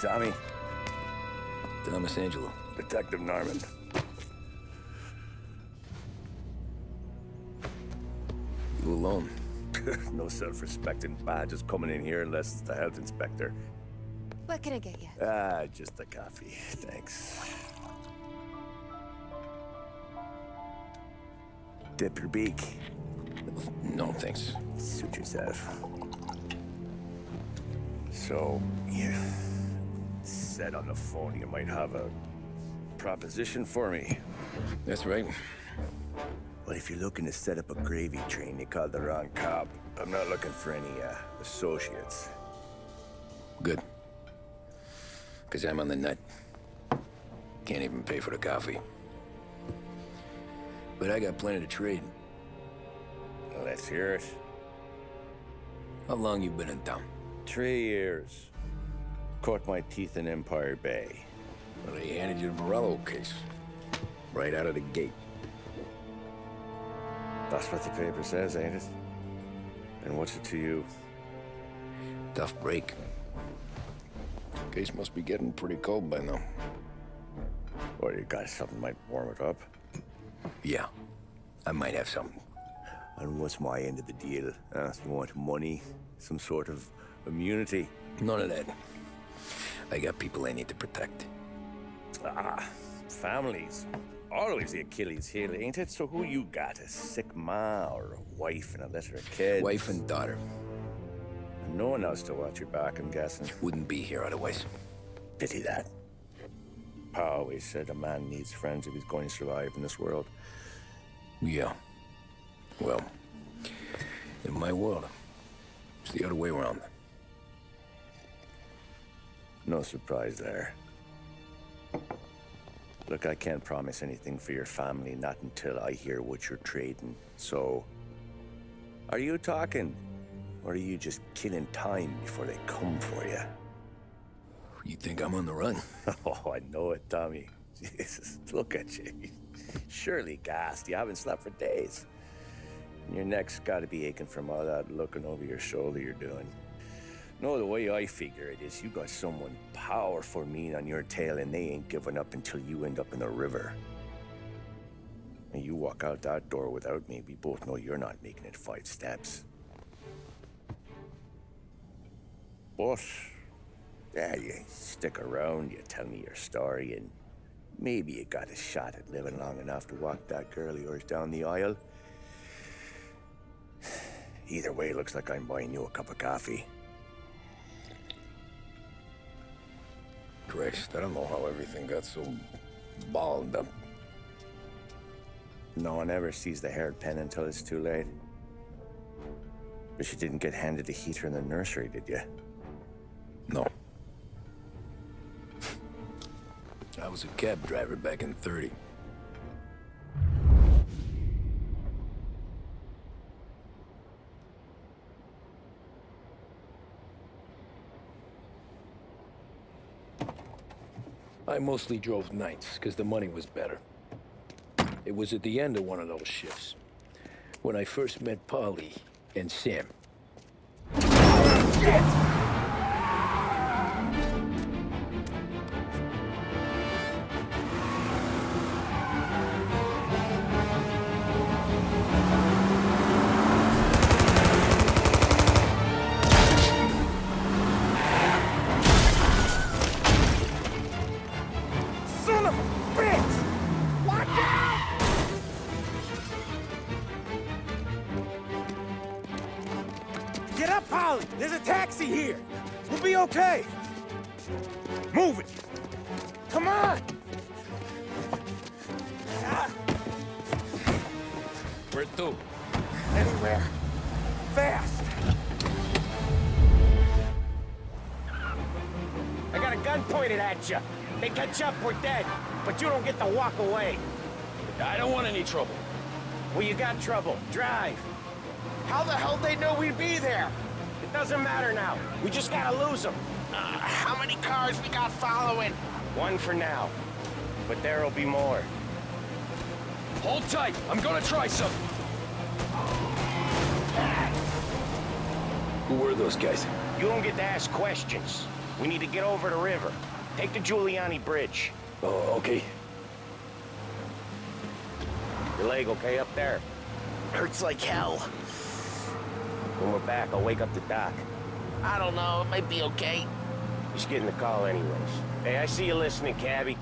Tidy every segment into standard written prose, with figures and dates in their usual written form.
Tommy. Thomas Angelo. Detective Norman. You alone? No self-respecting badges coming in here unless it's the health inspector. What can I get you? Just a coffee, thanks. Dip your beak. No, thanks. Suit yourself. So, you said on the phone you might have a proposition for me. That's right. Well, if you're looking to set up a gravy train, you called the wrong cop. I'm not looking for any, associates. Good. Because I'm on the nut. Can't even pay for the coffee. But I got plenty to trade. Well, let's hear it. How long you been in town? 3 years. Caught my teeth in Empire Bay. Well, they handed you the Morello case. Right out of the gate. That's what the paper says, ain't it? And what's it to you? Tough break. Case must be getting pretty cold by now. Or you got something might warm it up? Yeah, I might have something. And what's my end of the deal? You want money? Some sort of immunity? None of that. I got people I need to protect. Families. Always the Achilles heel, ain't it? So who you got? A sick ma or a wife and a litter of kids? Wife and daughter. And no one else to watch your back, I'm guessing. Wouldn't be here otherwise. Pity that. Pa always said a man needs friends if he's going to survive in this world. Yeah. Well, in my world, it's the other way around. No surprise there. Look, I can't promise anything for your family, not until I hear what you're trading. So, are you talking? Or are you just killing time before they come for you? You think I'm on the run? Oh, I know it, Tommy. Jesus, look at you. Surely gassed. You haven't slept for days. And your neck's got to be aching from all that looking over your shoulder you're doing. No, the way I figure it is you got someone powerful mean on your tail and they ain't giving up until you end up in the river. And you walk out that door without me, we both know you're not making it 5 steps. But, yeah, you stick around, you tell me your story, and maybe you got a shot at living long enough to walk that girl of yours down the aisle. Either way, looks like I'm buying you a cup of coffee. Christ, I don't know how everything got so balled up. No one ever sees the haired pen until it's too late. But you didn't get handed a heater in the nursery, did you? No. I was a cab driver back in '30. I mostly drove nights, because the money was better. It was at the end of one of those shifts, when I first met Polly and Sam. Shit! There's a taxi here. We'll be okay. Move it. Come on. Where to? Anywhere. Fast. I got a gun pointed at you. They catch up, we're dead. But you don't get to walk away. I don't want any trouble. Well, you got trouble. Drive. How the hell they know we'd be there? It doesn't matter now. We just gotta lose them. How many cars we got following? One for now. But there'll be more. Hold tight. I'm gonna try something. Who were those guys? You don't get to ask questions. We need to get over the river. Take the Giuliani Bridge. Oh, okay. Your leg okay up there? Hurts like hell. When we're back, I'll wake up the doc. I don't know, it might be okay. Just getting the call anyways. Hey, I see you listening, cabbie.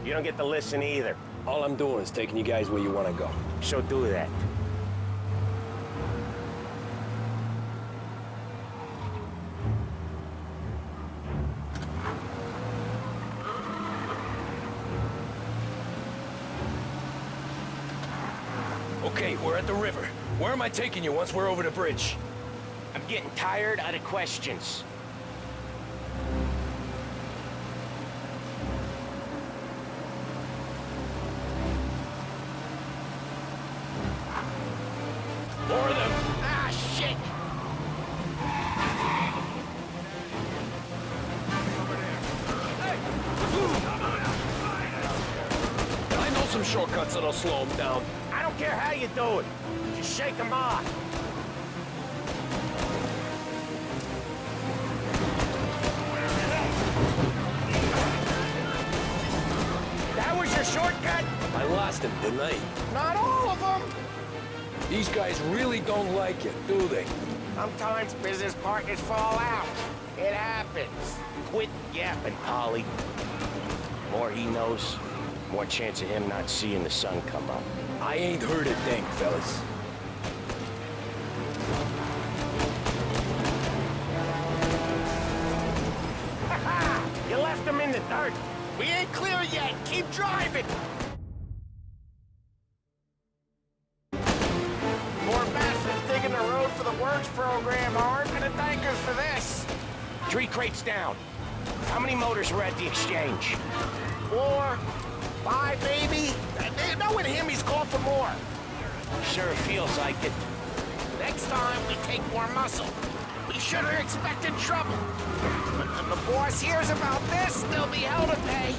You don't get to listen either. All I'm doing is taking you guys where you want to go. So do that. Okay, we're at the river. Where am I taking you once we're over the bridge? I'm getting tired of the questions. More of them. Ah, shit! I know some shortcuts that'll slow them down. I don't care how you do it. Just shake them off. That was your shortcut? I lost him, didn't I? Not all of them. These guys really don't like it, do they? Sometimes business partners fall out. It happens. Quit yapping, Polly. More he knows, more chance of him not seeing the sun come up. I ain't heard a thing, fellas. You left him in the dirt. We ain't clear yet. Keep driving. More bastards digging the road for the works program aren't gonna thank us for this. 3 crates down. How many motors were at the exchange? 4, 5 maybe? Knowing him, he's called for more. Sure feels like it. Next time, we take more muscle. We should have expected trouble. But when the boss hears about this, there'll be hell to pay.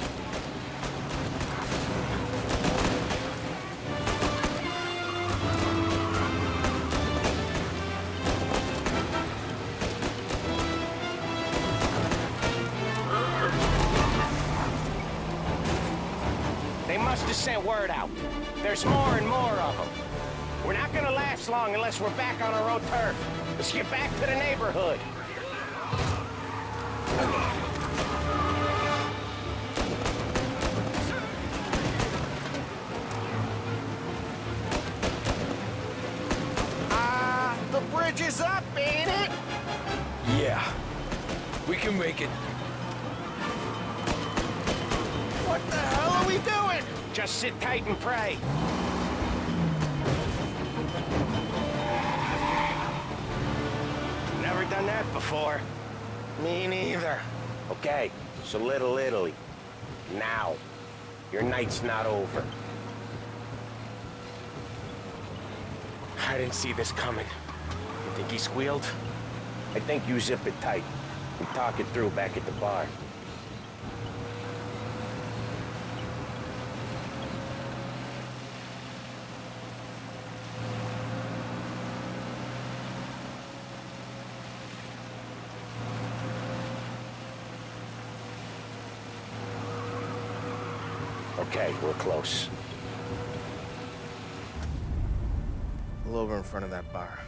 They must have sent word out. There's more and more of them. We're not gonna last long unless we're back on our own turf. Let's get back to the neighborhood. The bridge is up, ain't it? Yeah. We can make it. What the hell are we doing? Just sit tight and pray. Never done that before. Me neither. Okay, so Little Italy. Now. Your night's not over. I didn't see this coming. You think he squealed? I think you zip it tight and talk it through back at the bar. Okay, we're close. Pull over in front of that bar.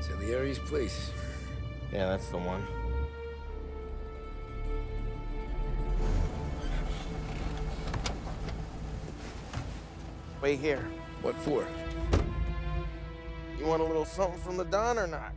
Salieri's place. Yeah, that's the one. Wait here. What for? You want a little something from the Don or not?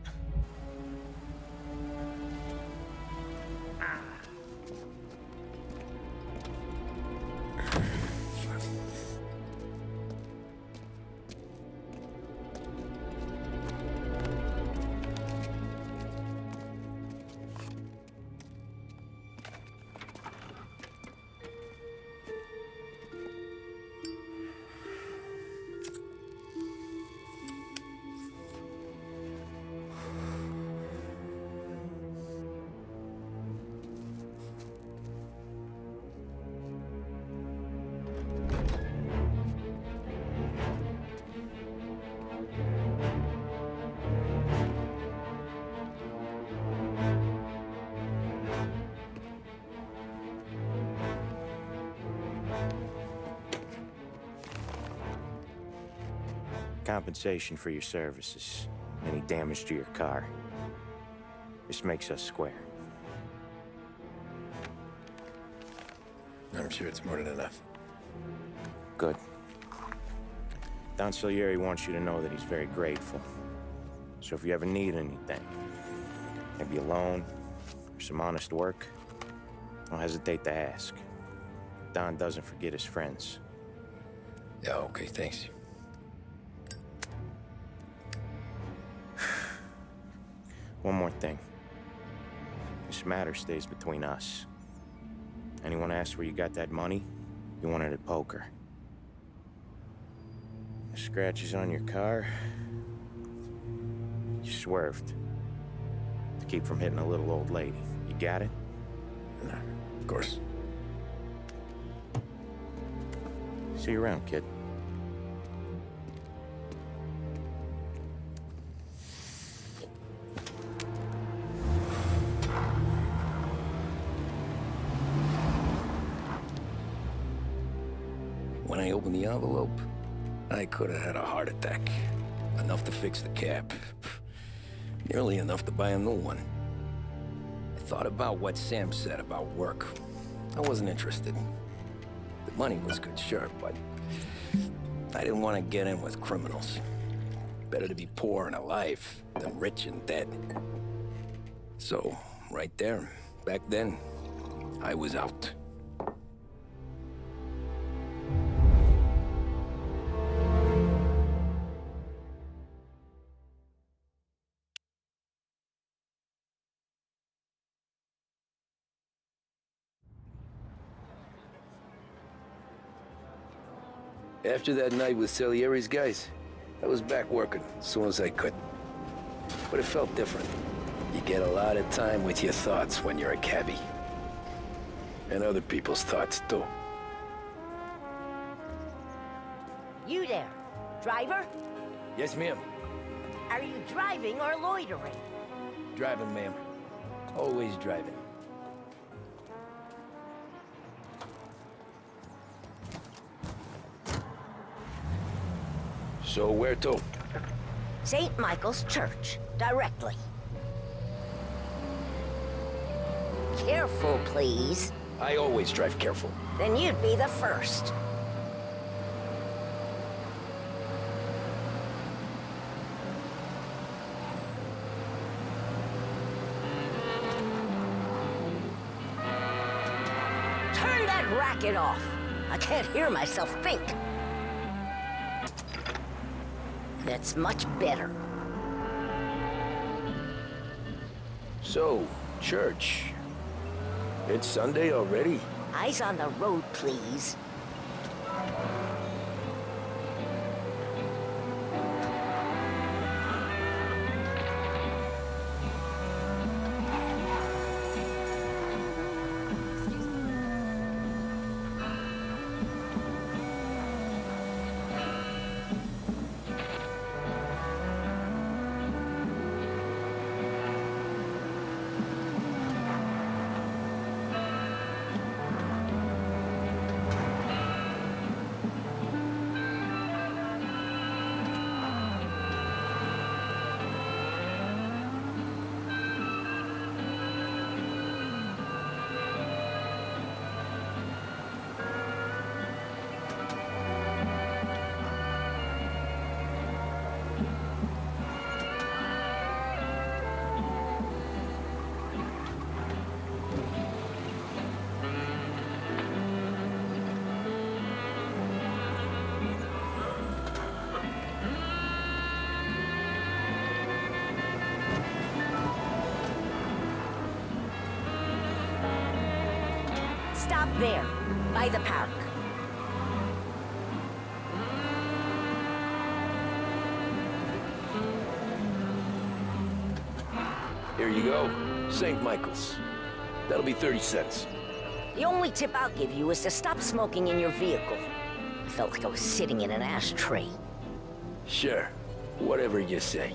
Compensation for your services. Any damage to your car. This makes us square. I'm sure it's more than enough. Good. Don Salieri wants you to know that he's very grateful. So if you ever need anything, maybe a loan or some honest work, don't hesitate to ask. Don doesn't forget his friends. Yeah, okay, thanks. One more thing. This matter stays between us. Anyone asks where you got that money, you won it at poker. The scratches on your car, you swerved. To keep from hitting a little old lady. You got it? Of course. See you around, kid. When I opened the envelope, I could have had a heart attack. Enough to fix the cap. Nearly enough to buy a new one. I thought about what Sam said about work. I wasn't interested. The money was good, sure, but I didn't want to get in with criminals. Better to be poor and alive than rich and dead. So, right there, back then, I was out. After that night with Salieri's guys, I was back working as soon as I could. But it felt different. You get a lot of time with your thoughts when you're a cabbie. And other people's thoughts, too. You there, driver? Yes, ma'am. Are you driving or loitering? Driving, ma'am. Always driving. So where to? St. Michael's Church, directly. Careful, please. I always drive careful. Then you'd be the first. Turn that racket off. I can't hear myself think. That's much better. So, church. It's Sunday already? Eyes on the road, please. Stop there, by the park. Here you go. St. Michael's. That'll be 30 cents. The only tip I'll give you is to stop smoking in your vehicle. I felt like I was sitting in an ashtray. Sure. Whatever you say.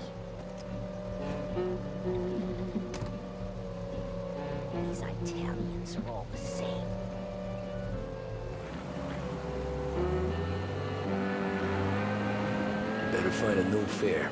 These Italians are all the same. Better find a new fare.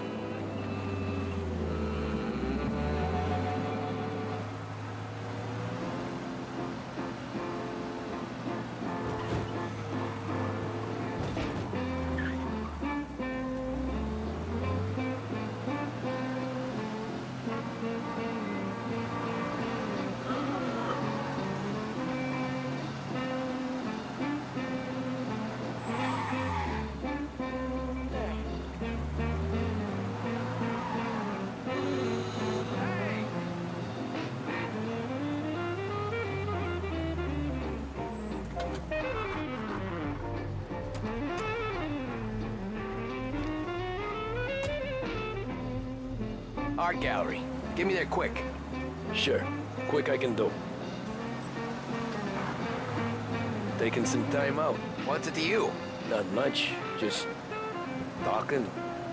Art gallery. Get me there quick. Sure. Quick I can do. Taking some time out. What's it to you? Not much. Just talking.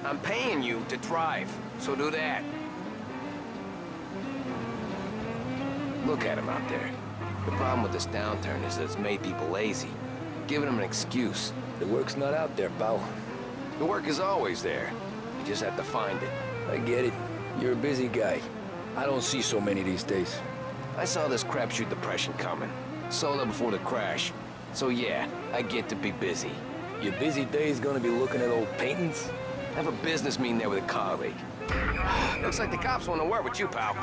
I'm paying you to drive, so do that. Look at him out there. The problem with this downturn is that it's made people lazy, giving them an excuse. The work's not out there, pal. The work is always there. You just have to find it. I get it. You're a busy guy. I don't see so many these days. I saw this crapshoot depression coming. Sold up before the crash. So yeah, I get to be busy. Your busy day's gonna be looking at old paintings? I have a business meeting there with a colleague. Looks like the cops want to work with you, pal.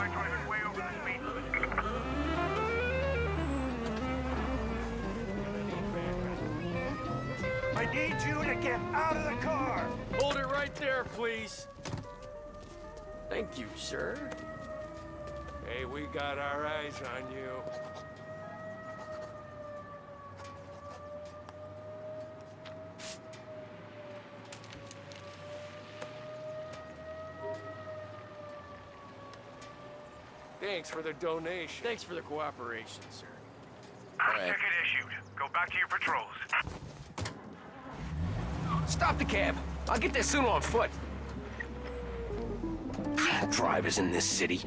I need you to get out of the car! Hold it right there, please. Thank you, sir. Hey, we got our eyes on you. Thanks for the donation. Thanks for the cooperation, sir. Ticket issued. Go back to your patrols. Stop the cab. I'll get there soon on foot. Drivers in this city.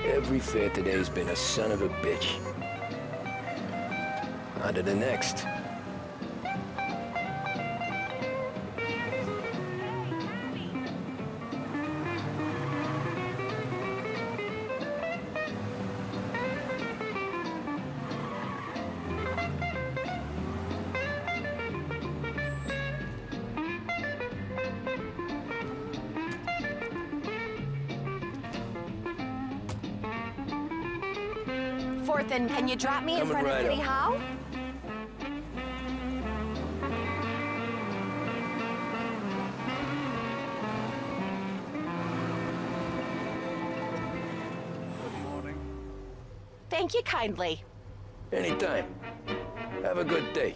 Every fare today's been a son of a bitch. On to the next. Fourth, and can you drop me in Coming front of right City up. Hall? Thank you kindly. Anytime. Have a good day.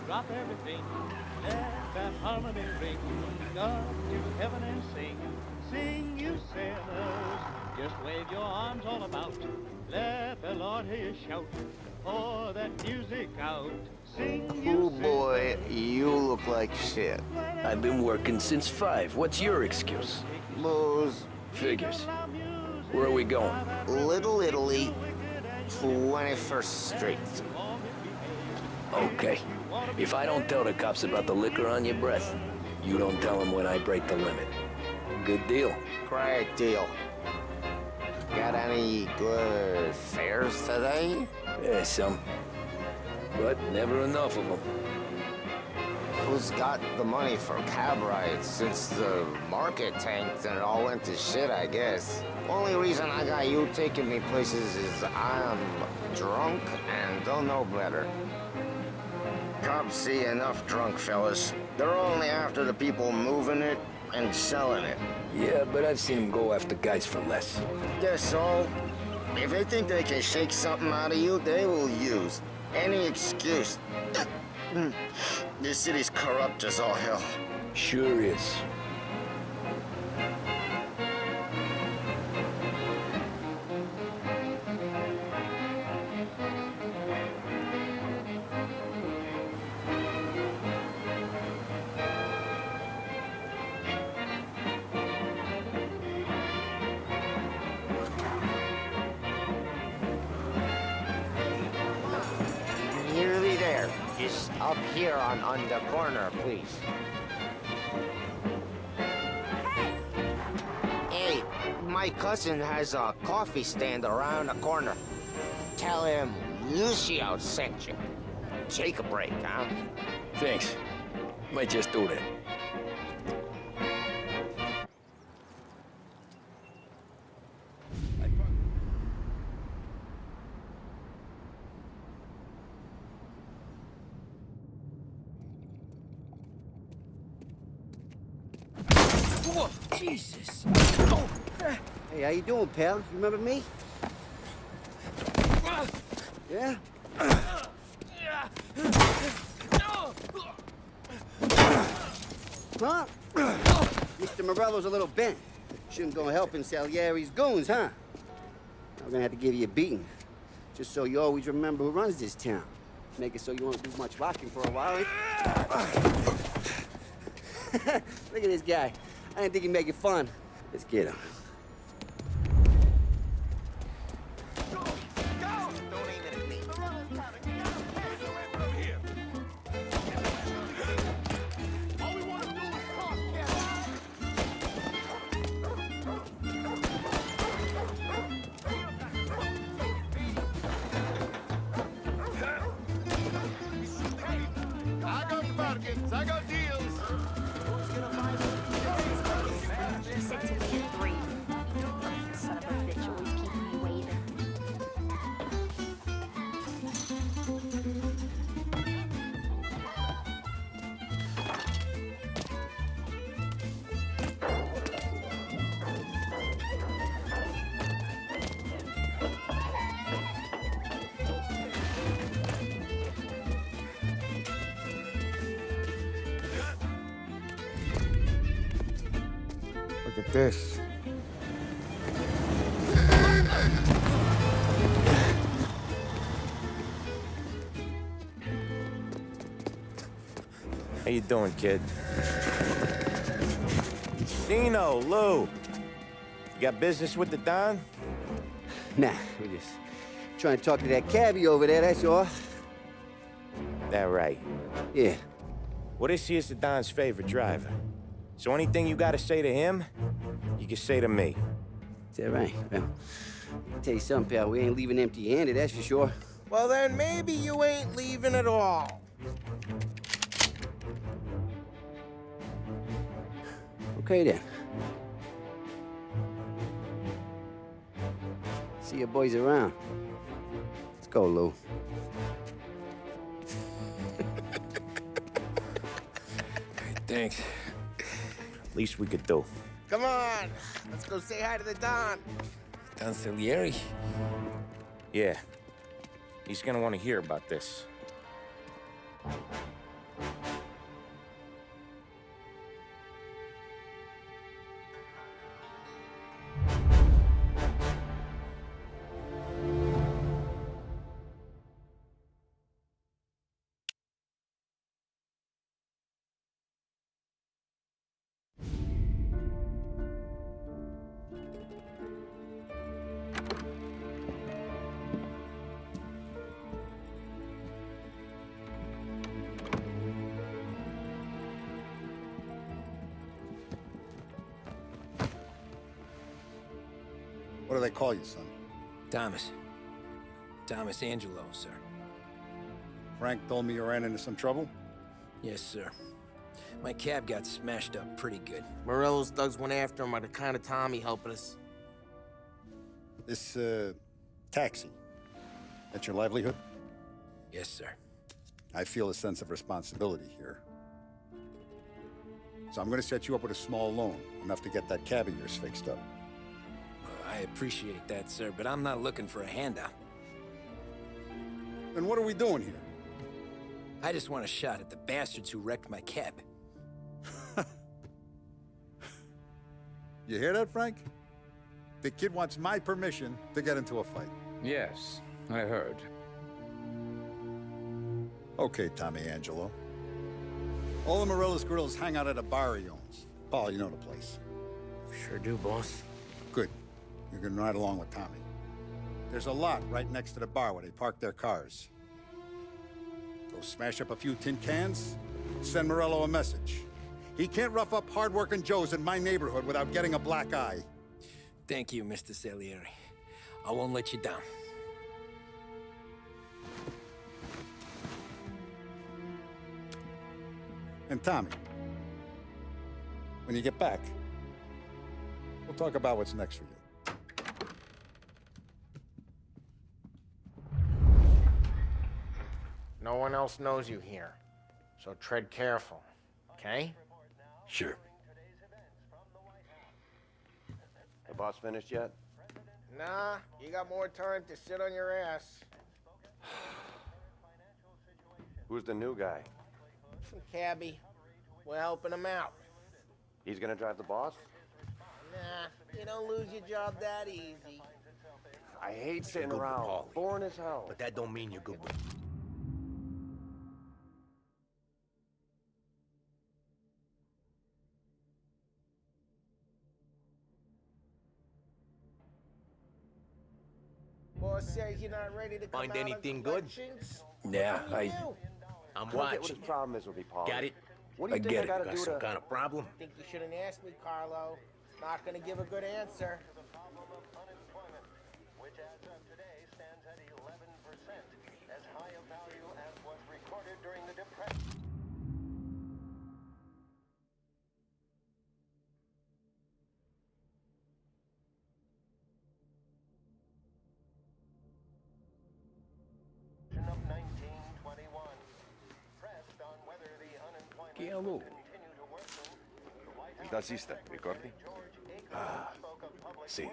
Drop everything, let that harmony ring, up to heaven and sing, sing you sailors, just wave your arms all about, let the Lord hear you shout, pour that music out, sing you Oh boy, you look like shit. I've been working since 5. What's your excuse? Booze, Figures. Where are we going? Little Italy, 21st Street. Okay. If I don't tell the cops about the liquor on your breath, you don't tell them when I break the limit. Good deal. Great deal. Got any good fares today? Yeah, some. But never enough of them. Who's got the money for cab rides since the market tanked and it all went to shit, I guess? Only reason I got you taking me places is I'm drunk and don't know better. Cops see enough drunk fellas. They're only after the people moving it and selling it. Yeah, but I've seen them go after guys for less. Guess so. If they think they can shake something out of you, they will use any excuse. This city's corrupt as all hell. Sure is. Nearly there. Just up here on the corner, please. Hey, my cousin has a coffee stand around the corner. Tell him Lucio sent you. Take a break, huh? Thanks. Might just do that. Whoa, Jesus. Oh. Hey, how you doing, pal? You remember me? Yeah? Huh? Mr. Morello's a little bent. Shouldn't go helping Salieri's goons, huh? I'm gonna have to give you a beating. Just so you always remember who runs this town. Make it so you won't do much rocking for a while. Look at this guy. I didn't think he'd make it fun. Let's get him. I got deals. He said to me at 3. Son of a bitch, always keeping me waiting. Look at this. How you doing, kid? Dino, Lou. You got business with the Don? Nah, we're just trying to talk to that cabbie over there, that's all. That right. Yeah. Well, this here's the Don's favorite driver. So anything you gotta say to him, you can say to me. Is that right? Well, I'll tell you something, pal. We ain't leaving empty-handed, that's for sure. Well, then maybe you ain't leaving at all. Okay, then. See your boys around. Let's go, Lou. Thanks. Least we could do. Come on, let's go say hi to the Don. Don Salieri? Yeah. He's gonna want to hear about this. What do they call you, son? Thomas. Thomas Angelo, sir. Frank told me you ran into some trouble? Yes, sir. My cab got smashed up pretty good. Morello's thugs went after him by the kind of Tommy helping us. This, taxi. That's your livelihood? Yes, sir. I feel a sense of responsibility here. So I'm gonna set you up with a small loan, enough to get that cab of yours fixed up. I I appreciate that, sir, but I'm not looking for a handout. Then what are we doing here? I just want a shot at the bastards who wrecked my cab. You hear that, Frank? The kid wants my permission to get into a fight. Yes, I heard. Okay, Tommy Angelo. All the Morello's girls hang out at a bar he owns. Paul, you know the place. Sure do, boss. Good. You can ride along with Tommy. There's a lot right next to the bar where they park their cars. Go smash up a few tin cans, send Morello a message. He can't rough up hard-working Joes in my neighborhood without getting a black eye. Thank you, Mr. Salieri. I won't let you down. And Tommy, when you get back, we'll talk about what's next for you. No one else knows you here, so tread careful, okay? Sure. The boss finished yet? Nah, you got more time to sit on your ass. Who's the new guy? Some cabbie. We're helping him out. He's gonna drive the boss? Nah, you don't lose your job that easy. I hate sitting around. Boring as hell. But that don't mean you're good with... Boss says you're not ready to come Find out on anything good? collections. Yeah, I'm Look at what watching. his problem is with me, Paul. Got it? What do you I think get I it. gotta Got do some to... kind of problem? I think you shouldn't ask me, Carlo. Not gonna give a good answer. Chi è lui? Il tassista, ricordi? Ah, sì,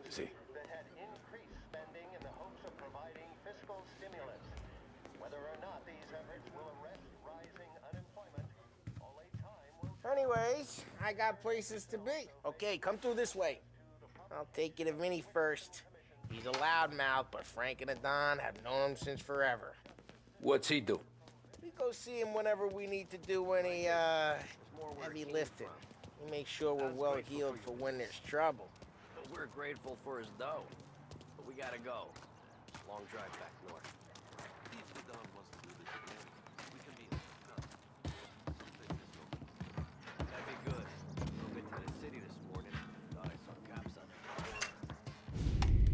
sì. Anyways, I got places to be. Okay, come through this way. I'll take you to Vinny first. He's a loudmouth, but Frank and the Don have known him since forever. What's he do? We go see him whenever we need to do any, heavy lifting. We make sure we're well heeled for when there's trouble. We're grateful for his dough, but we gotta go. Long drive back north. That'd be good. We'll get to the city this morning. Thought I saw cops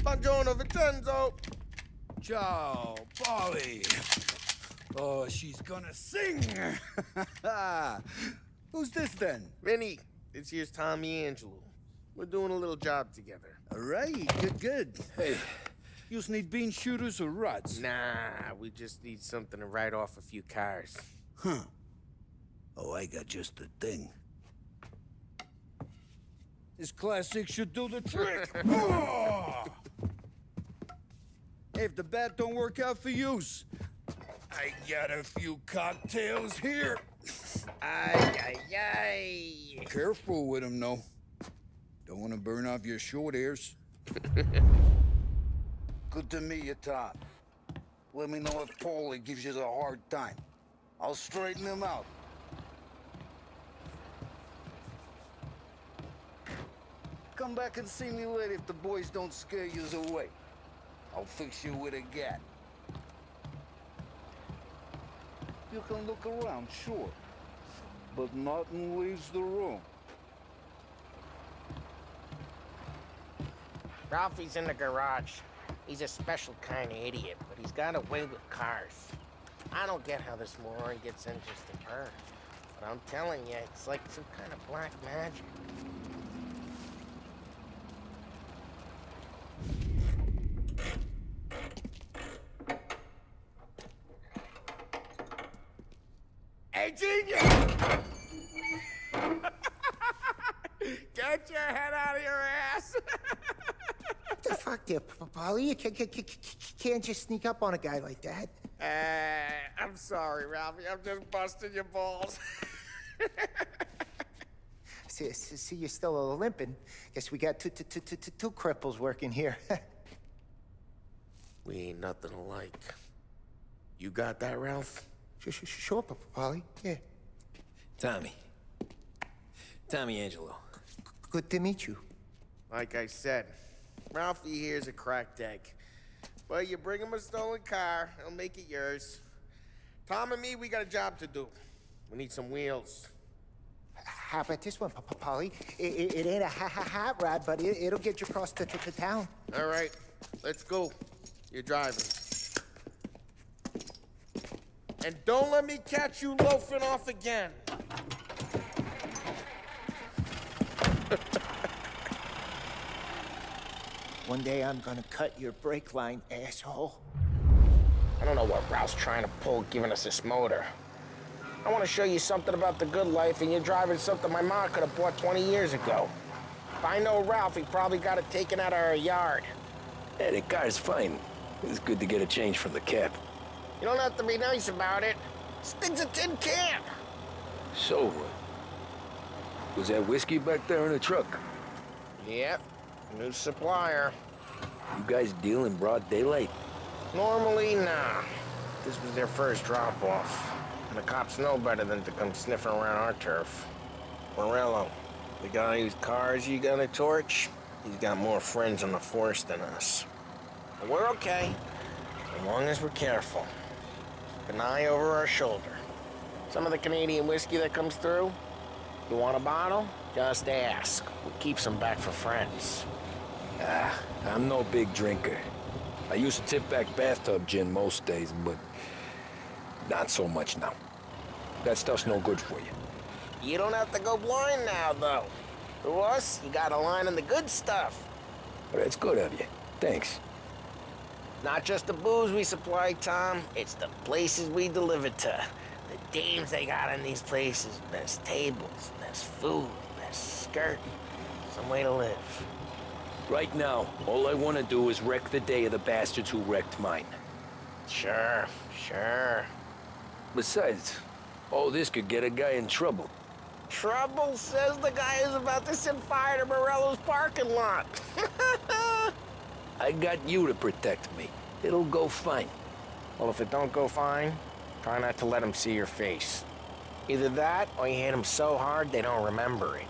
on Buongiorno, Vincenzo! Ciao, Polly. Oh, she's gonna sing. Who's this then? Vinny, this here's Tommy Angelo. We're doing a little job together. All right, good. Hey, you just need bean shooters or rods? Nah, we just need something to write off a few cars. Huh. Oh, I got just the thing. This classic should do the trick. Oh! Hey, if the bat don't work out for use, I got a few cocktails here. Ay, ay, ay. Careful with them, though. Don't want to burn off your short hairs. Good to meet you, Tom. Let me know if Paulie gives you a hard time. I'll straighten him out. Come back and see me later if the boys don't scare you away. I'll fix you with a gat. You can look around, sure. But nothing leaves the room. Ralphie's in the garage. He's a special kind of idiot, but he's got a way with cars. I don't get how this moron gets interested in her. But I'm telling you, it's like some kind of black magic. Hey, genius! Get your head out of your ass! fuck there, Polly. You can't just sneak up on a guy like that. I'm sorry, Ralphie. I'm just busting your balls. See, you're still limping. Guess we got two cripples working here. We ain't nothing alike. You got that, Ralph? Sure, Polly. Yeah. Tommy Angelo. Good to meet you. Like I said, Ralphie here's a cracked egg. But you bring him a stolen car, he'll make it yours. Tom and me, we got a job to do. We need some wheels. How about this one, Polly? It ain't a hot rod, but it'll get you across to town. All right, let's go. You're driving. And don't let me catch you loafing off again. One day I'm gonna cut your brake line, asshole. I don't know what Ralph's trying to pull giving us this motor. I want to show you something about the good life, and you're driving something my mom could have bought 20 years ago. If I know Ralph, he probably got it taken out of our yard. Yeah, the car's fine. It's good to get a change from the cab. You don't have to be nice about it. This thing's a tin can. So, was that whiskey back there in the truck? Yep, new supplier. You guys deal in broad daylight? Normally, nah. This was their first drop-off. And the cops know better than to come sniffing around our turf. Morello, the guy whose cars you got a torch, he's got more friends on the force than us. But we're okay, as long as we're careful. Keep an eye over our shoulder. Some of the Canadian whiskey that comes through, you want a bottle? Just ask. We'll keep some back for friends. I'm no big drinker. I used to tip back bathtub gin most days, but not so much now. That stuff's no good for you. You don't have to go blind now, though. To us, you got a line on the good stuff. Well, that's good of you. Thanks. Not just the booze we supply, Tom. It's the places we deliver to. The dames they got in these places. Best tables, best food, best skirt. Some way to live. Right now, all I want to do is wreck the day of the bastards who wrecked mine. Sure. Besides, all this could get a guy in trouble. Trouble, says the guy who's about to set fire to Morello's parking lot. I got you to protect me. It'll go fine. Well, if it don't go fine, try not to let them see your face. Either that, or you hit them so hard they don't remember it.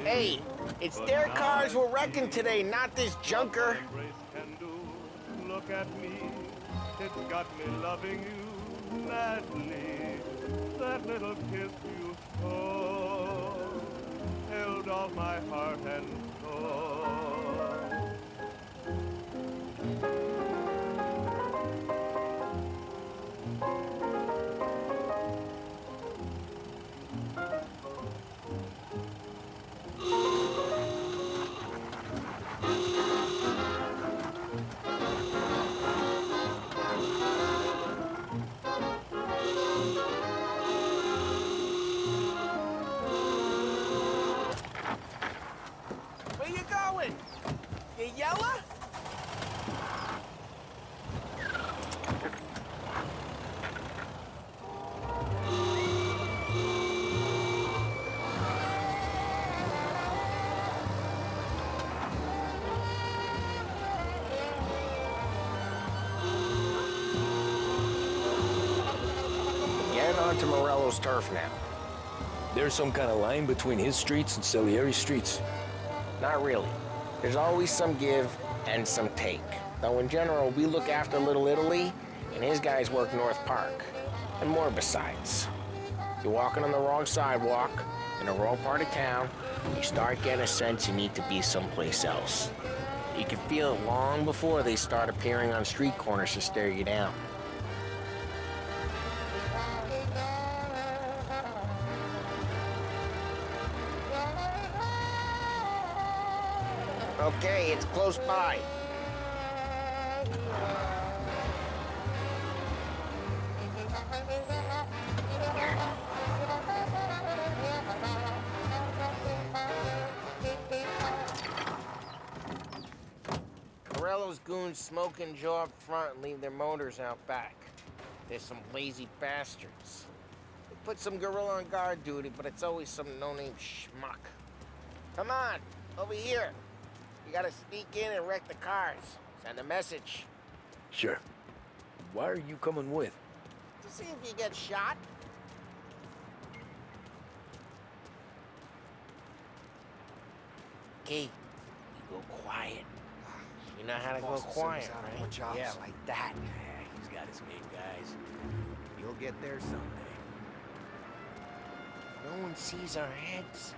Hey, it's their cars we're wrecking today, not this junker. Look at me, it's got me loving you madly. That little kiss you stole held all my heart and soul. Where you going? You yellow? Get onto Morello's turf now. There's some kind of line between his streets and Salieri's streets? Not really. There's always some give and some take. Though in general, we look after Little Italy, and his guys work North Park. And more besides. You're walking on the wrong sidewalk, in the wrong part of town, you start getting a sense you need to be someplace else. You can feel it long before they start appearing on street corners to stare you down. Okay, it's close by. Morello's goons smoke and jaw up front and leave their motors out back. They're some lazy bastards. They put some gorilla on guard duty, but it's always some no-name schmuck. Come on, over here. You gotta sneak in and wreck the cars. Send a message. Sure. Why are you coming with? To see if you get shot. Okay, you go quiet. You know how to go quiet, right? Yeah, like that. Yeah, he's got his game, guys. You'll get there someday. No one sees our heads.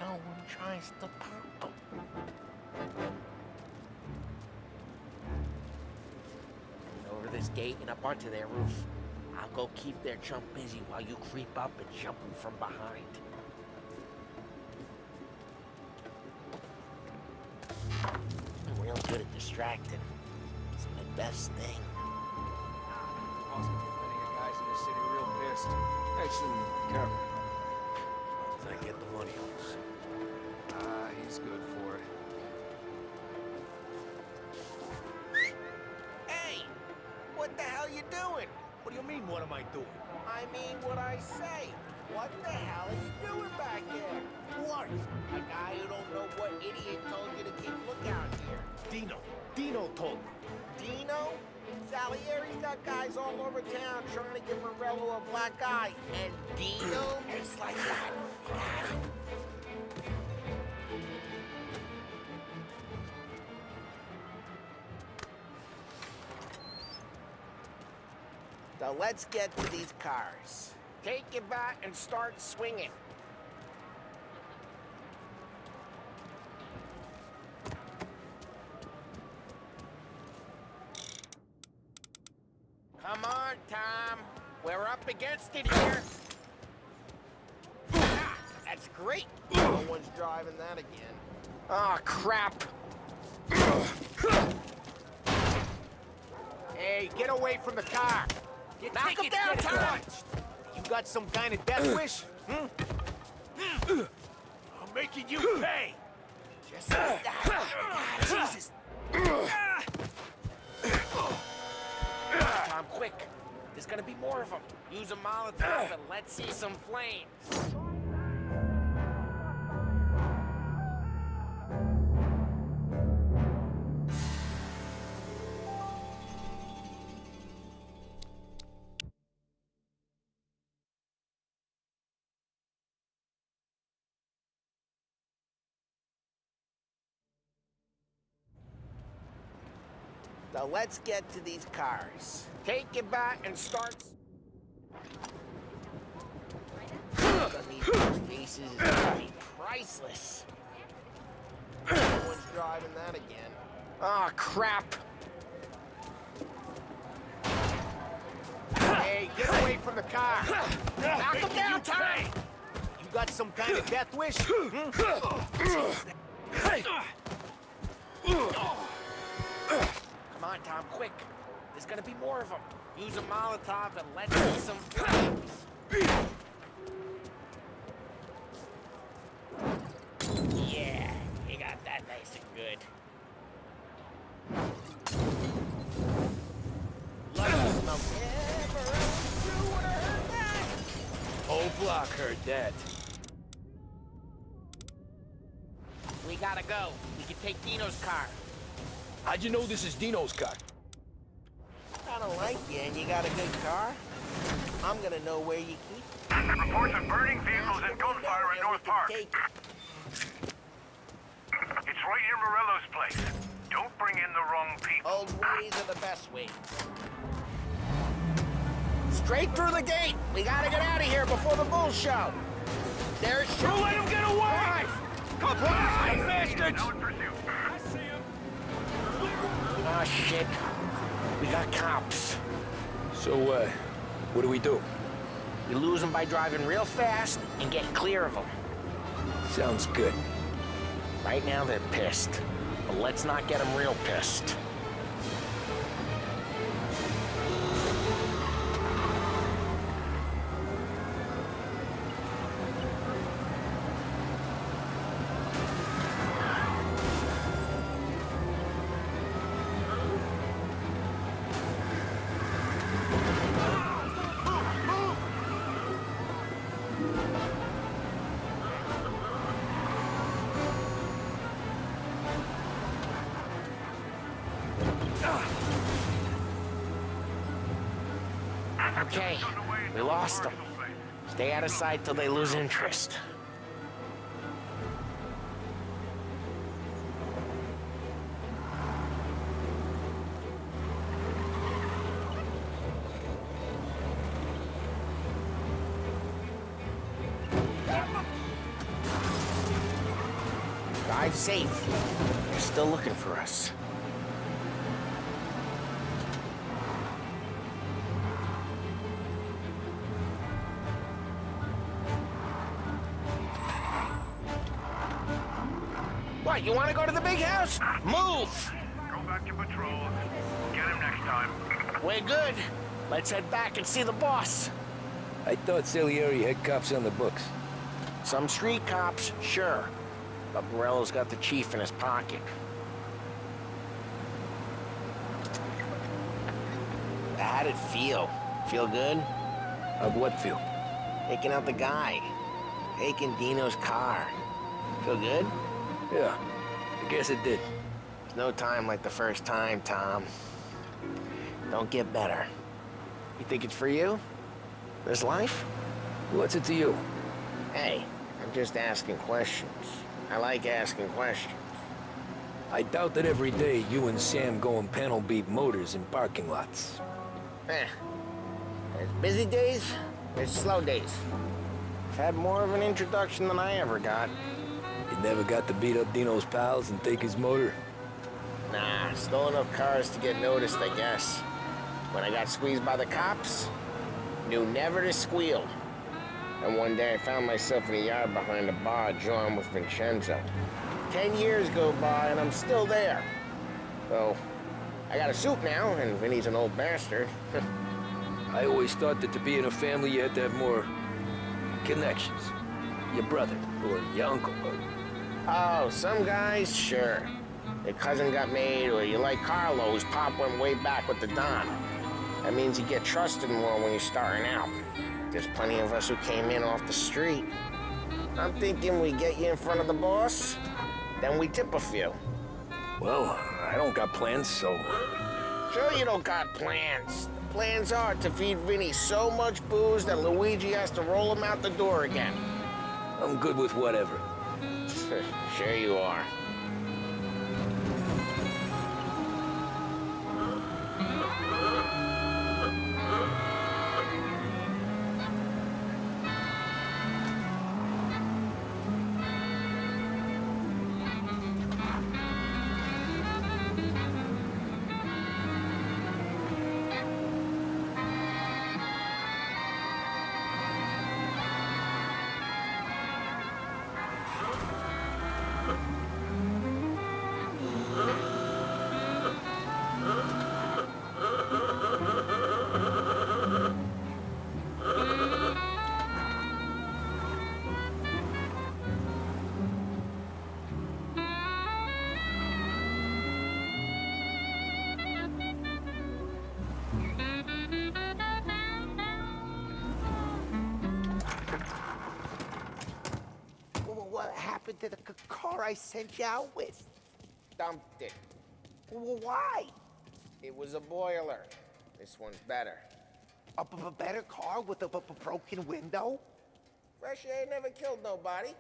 No one tries to pop them. Over this gate and up onto their roof. I'll go keep their chump busy while you creep up and jump them from behind. I'm real good at distracting. It's my best thing. Plenty of guys in the city real pissed. Actually, careful. As long as I get the money, Holmes. He's good for it. Hey! What the hell you doing? What do you mean, what am I doing? I mean what I say. What the hell are you doing back there? What? A guy who don't know what idiot told you to keep lookout here. Dino told me. Dino? Salieri's got guys all over town trying to give Morello a black eye. And Dino is like that. Now let's get to these cars. Take your bat and start swinging. Come on, Tom. We're up against it here. Ah, that's great. No one's driving that again. Oh, crap. Hey, get away from the car. Knock him down, Tom. You got some kind of death wish? I'm making you pay! Just like that. Jesus. Tom, quick. There's gonna be more of them. Use a Molotov and let's see some flames. Now let's get to these cars. Take your bat and start. These faces is gonna be priceless. No one's driving that again. Oh, crap. Hey, get away from the car. Knock him down, Tom. You got some kind of death wish? Come on, Tom, quick. There's gonna be more of them. Use a Molotov and let's see some flames. Yeah, you got that nice and good. Like the smoke. Never would have heard that. Whole block heard that. We gotta go. We can take Dino's car. How'd you know this is Dino's car? I don't like you and you got a good car. I'm gonna know where you keep it. Reports of burning vehicles and gunfire in North Park. It's right near Morello's place. Don't bring in the wrong people. Old ways are the best ways. Straight through the gate. We gotta get out of here before the bull show. There's Don't let him get away! Come on, bastards! Now in pursuit. I see him. kid. We got cops. So, what do we do? You lose them by driving real fast and getting clear of them. Sounds good. Right now they're pissed, but let's not get them real pissed. Okay, we lost them. Stay out of sight till they lose interest. Drive safe. They're still looking for us. What, you want to go to the big house? Move! Go back to patrol. Get him next time. We're good. Let's head back and see the boss. I thought Salieri had cops on the books. Some street cops, sure. But Morello's got the chief in his pocket. How'd it feel? Feel good? How'd what feel? Taking out the guy. Taking Dino's car. Feel good? Yeah, I guess it did. There's no time like the first time, Tom. Don't get better. You think it's for you? This life? What's it to you? Hey, I'm just asking questions. I like asking questions. I doubt that every day you and Sam go and panel beat motors in parking lots. There's busy days, there's slow days. I've had more of an introduction than I ever got. You never got to beat up Dino's pals and take his motor? Nah, stole enough cars to get noticed, I guess. When I got squeezed by the cops, knew never to squeal. And one day I found myself in a yard behind a bar drawing with Vincenzo. 10 years go by and I'm still there. So, I got a suit now, and Vinny's an old bastard. I always thought that to be in a family you had to have more connections. Your brother, or your uncle, or... Oh, some guys, sure. Your cousin got made, or you like Carlo, whose pop went way back with the Don. That means you get trusted more when you're starting out. There's plenty of us who came in off the street. I'm thinking we get you in front of the boss, then we tip a few. Well, I don't got plans, so... Sure you don't got plans. The plans are to feed Vinny so much booze that Luigi has to roll him out the door again. I'm good with whatever. Sure you are. What happened to the car I sent you out with? Dumped it. Why? It was a boiler. This one's better. A better car with a broken window? Fresh air never killed nobody.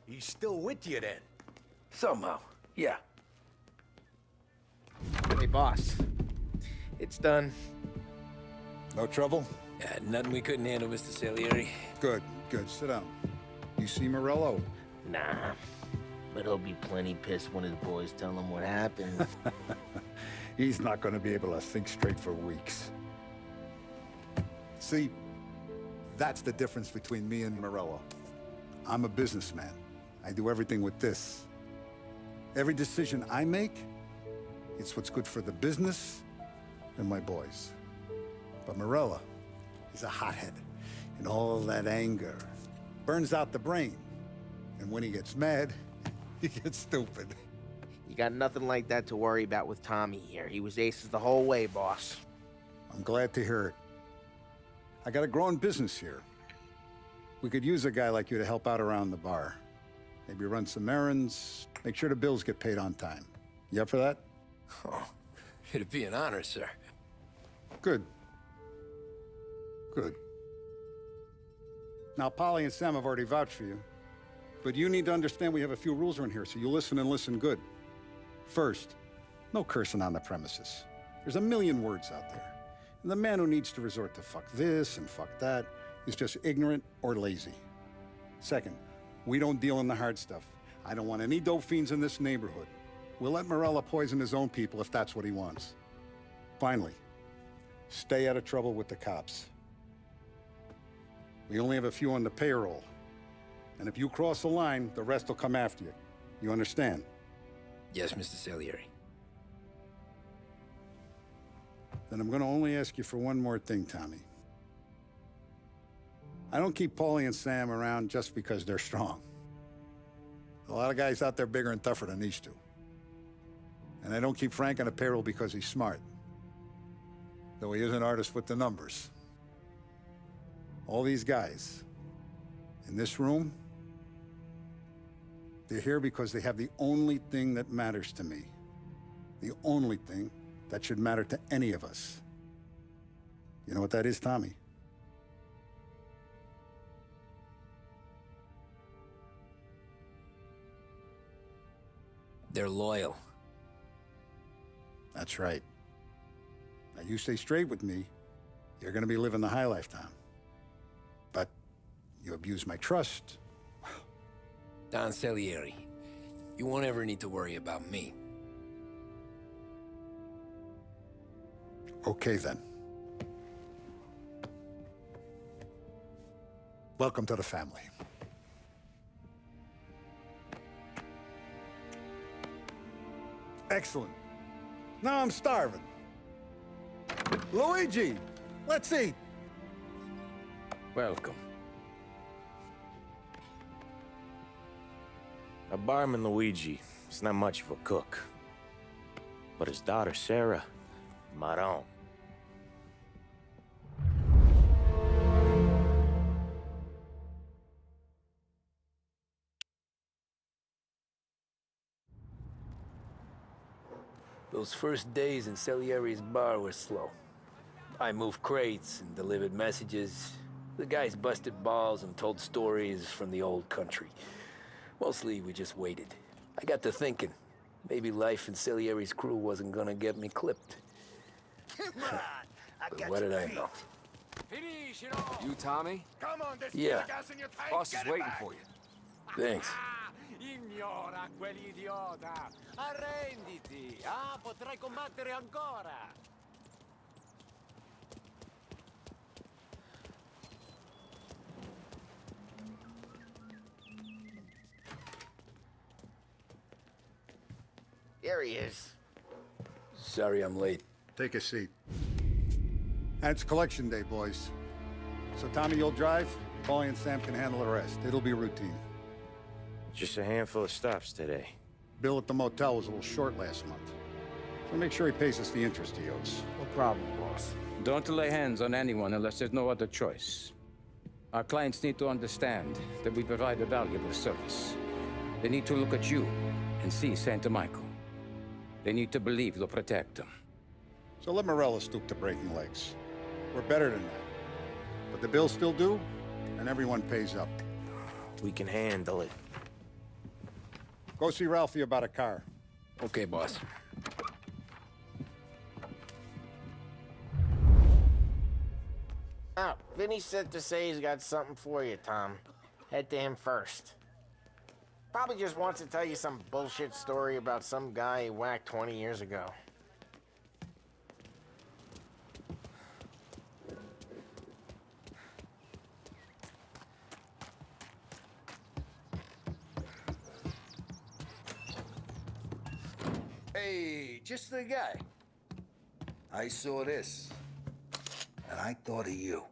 He's still with you then? Somehow, yeah. Hey, boss. It's done. No trouble? Yeah, nothing we couldn't handle, Mr. Salieri. Good, good. Sit down. You see Morello? Nah. But he'll be plenty pissed when his boys tell him what happened. He's not going to be able to think straight for weeks. See, that's the difference between me and Morello. I'm a businessman. I do everything with this. Every decision I make, it's what's good for the business and my boys. But Morello, he's a hothead. And all that anger burns out the brain. And when he gets mad, he gets stupid. You got nothing like that to worry about with Tommy here. He was aces the whole way, boss. I'm glad to hear it. I got a growing business here. We could use a guy like you to help out around the bar. Maybe run some errands, make sure the bills get paid on time. You up for that? Oh, it'd be an honor, sir. Good. Good. Now, Polly and Sam have already vouched for you. But you need to understand we have a few rules around here, so you listen and listen good. First, no cursing on the premises. There's a million words out there. And the man who needs to resort to fuck this and fuck that is just ignorant or lazy. Second, we don't deal in the hard stuff. I don't want any dope fiends in this neighborhood. We'll let Morello poison his own people if that's what he wants. Finally, stay out of trouble with the cops. We only have a few on the payroll. And if you cross the line, the rest will come after you. You understand? Yes, Mr. Salieri. Then I'm going to only ask you for one more thing, Tommy. I don't keep Paulie and Sam around just because they're strong. A lot of guys out there bigger and tougher than these two. And I don't keep Frank on the payroll because he's smart. Though he is an artist with the numbers. All these guys in this room, they're here because they have the only thing that matters to me. The only thing that should matter to any of us. You know what that is, Tommy? They're loyal. That's right. Now, you stay straight with me, you're gonna be living the high lifetime. But you abuse my trust. Don Salieri, you won't ever need to worry about me. Okay, then. Welcome to the family. Excellent. Now I'm starving. Luigi, let's eat. Welcome. Our barman Luigi is not much of a cook. But his daughter Sarah, Maron. Those first days in Salieri's bar were slow. I moved crates and delivered messages. The guys busted balls and told stories from the old country. Mostly, we just waited. I got to thinking, maybe life in Salieri's crew wasn't gonna get me clipped. But what did I know? You, Tommy? Come on, there's Yeah. gas in your tank. Boss is Get it waiting back. for you. Thanks. Ignora quell'idiota! Arrenditi! Ah, potrai combattere ancora! There he is. Sorry I'm late. Take a seat. And it's collection day, boys. So Tommy, you'll drive. Paulie and Sam can handle the rest. It'll be routine. Just a handful of stops today. Bill at the motel was a little short last month. So make sure he pays us the interest he owes. No problem, boss. Don't lay hands on anyone unless there's no other choice. Our clients need to understand that we provide a valuable service. They need to look at you and see Santa Michael. They need to believe you'll protect them. So let Morello stoop to breaking legs. We're better than that. But the bills still due, and everyone pays up. We can handle it. Go see Ralphie about a car. Okay, boss. Oh, Vinny sent to say he's got something for you, Tom. Head to him first. Probably just wants to tell you some bullshit story about some guy he whacked 20 years ago. Hey, just the guy. I saw this, and I thought of you.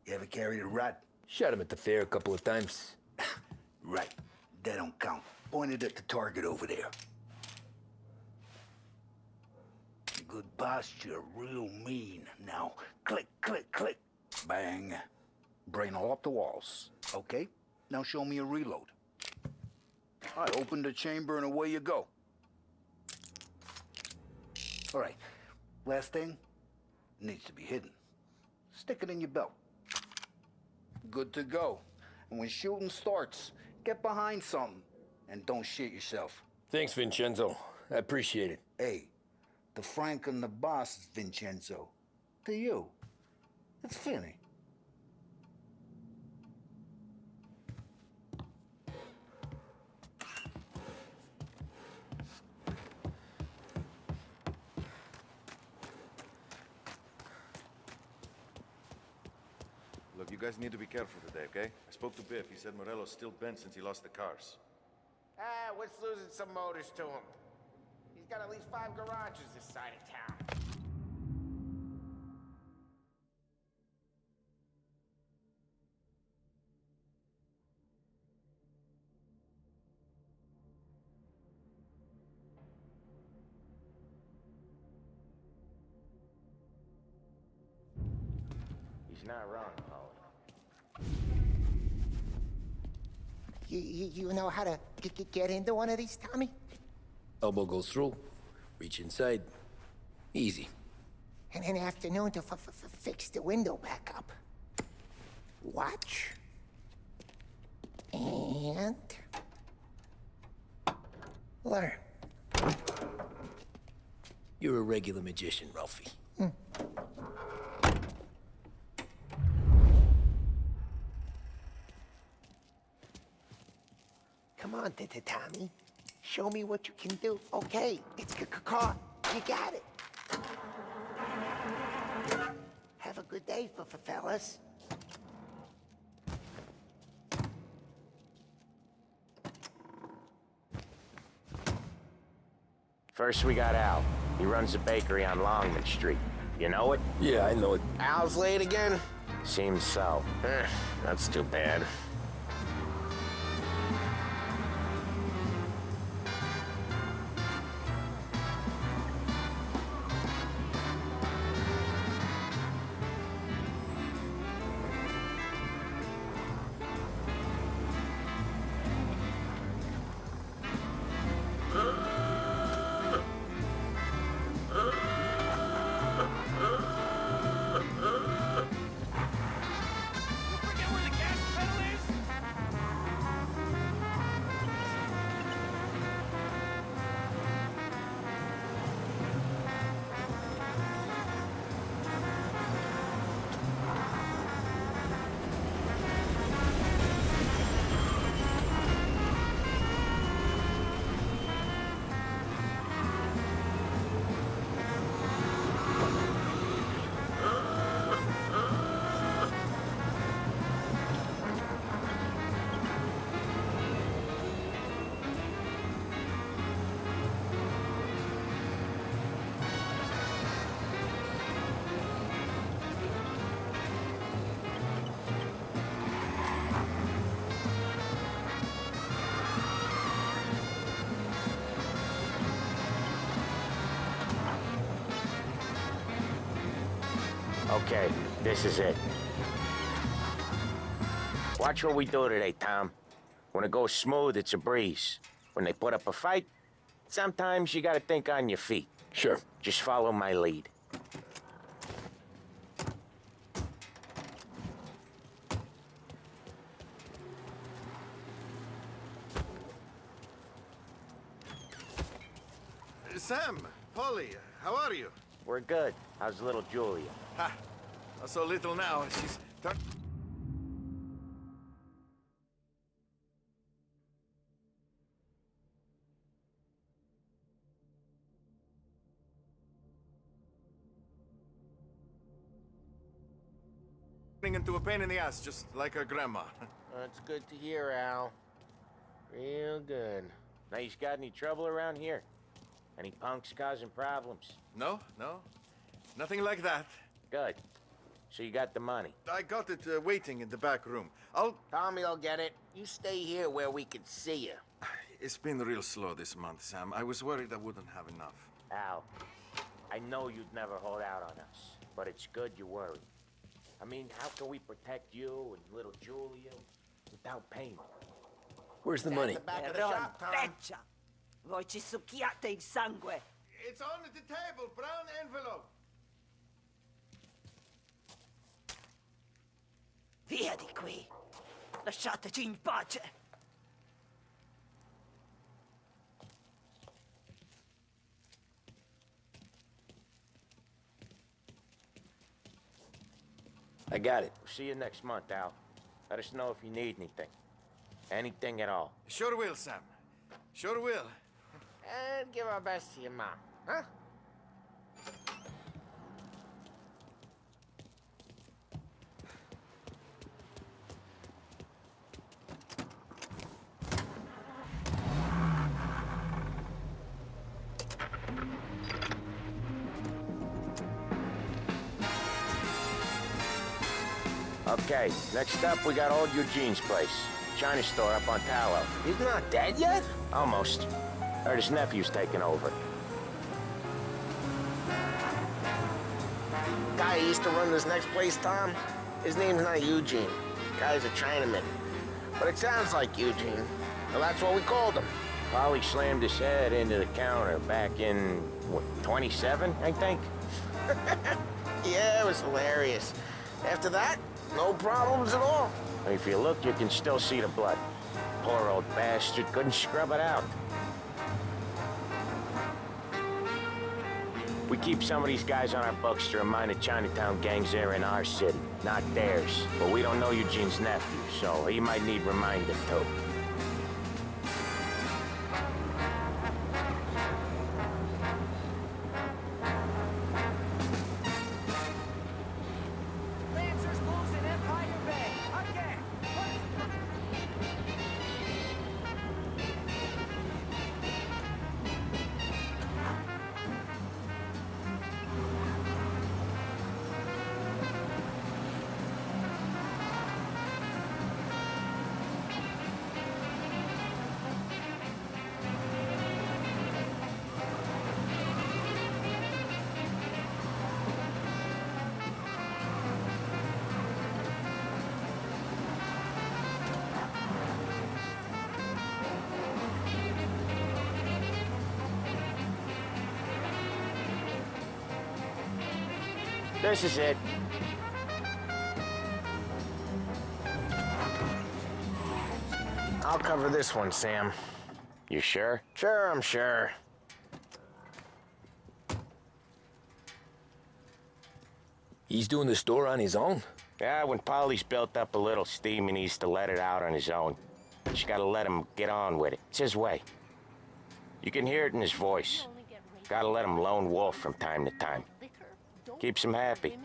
You ever carried a rat? Shot him at the fair a couple of times. Right. That don't count. Pointed at the target over there. Good posture, real mean. Now, click, click, click. Bang. Brain all up the walls. Okay? Now show me a reload. I open the chamber and away you go. All right. Last thing. Needs to be hidden. Stick it in your belt. Good to go. And when shooting starts, get behind something and don't shit yourself. Thanks, Vincenzo. I appreciate it. Hey, the Frank and the boss is Vincenzo. To you, it's Vinny. Look, you guys need to be careful today, okay? I spoke to Biff. He said Morello's still bent since he lost the cars. Ah, what's losing some motors to him? He's got at least 5 garages this side of town. He's not wrong, Polly. You know how to get into one of these, Tommy? Elbow goes through, reach inside. Easy. And in the afternoon to fix the window back up. Watch. And... learn. You're a regular magician, Ralphie. Come on, Tommy. Show me what you can do. Okay, it's caught. You got it. Have a good day, fellas. First, we got Al. He runs a bakery on Longman Street. You know it? Yeah, I know it. Al's late again? Seems so. That's too bad. Okay, this is it. Watch what we do today, Tom. When it goes smooth, it's a breeze. When they put up a fight, sometimes you gotta think on your feet. Sure. Just follow my lead. Sam, Polly, how are you? We're good. How's little Julia? Ha! Not so little now. She's turning into a pain in the ass, just like her grandma. That's good to hear, Al. Real good. Now, you got any trouble around here? Any punks causing problems? No, nothing like that. Good. So you got the money? I got it waiting in the back room. Tommy will get it. You stay here where we can see you. It's been real slow this month, Sam. I was worried I wouldn't have enough. Al, I know you'd never hold out on us, but it's good you worry. I mean, how can we protect you and little Julia without payment? Where's the money? Freccia! Voi ci succhiate il sangue! It's on the table, brown envelope. Via di qui! Lasciateci in pace! I got it. See you next month, Al. Let us know if you need anything. Anything at all. Sure will, Sam. Sure will. And give our best to your mom, huh? Okay, next up we got old Eugene's place. China store up on Tallow. He's not dead yet? Almost. Heard his nephew's taking over. Guy who used to run this next place, Tom? His name's not Eugene. Guy's a Chinaman. But it sounds like Eugene. Well, that's what we called him. Polly slammed his head into the counter back in, what, 27, I think? Yeah, it was hilarious. After that, no problems at all. If you look, you can still see the blood. Poor old bastard couldn't scrub it out. We keep some of these guys on our books to remind the Chinatown gangs they're in our city, not theirs. But we don't know Eugene's nephew, so he might need reminding too. This is it. I'll cover this one, Sam. You sure? Sure, I'm sure. He's doing the store on his own? Yeah, when Polly's built up a little steam, he needs to let it out on his own. You gotta let him get on with it. It's his way. You can hear it in his voice. Gotta let him lone wolf from time to time. Keeps him happy.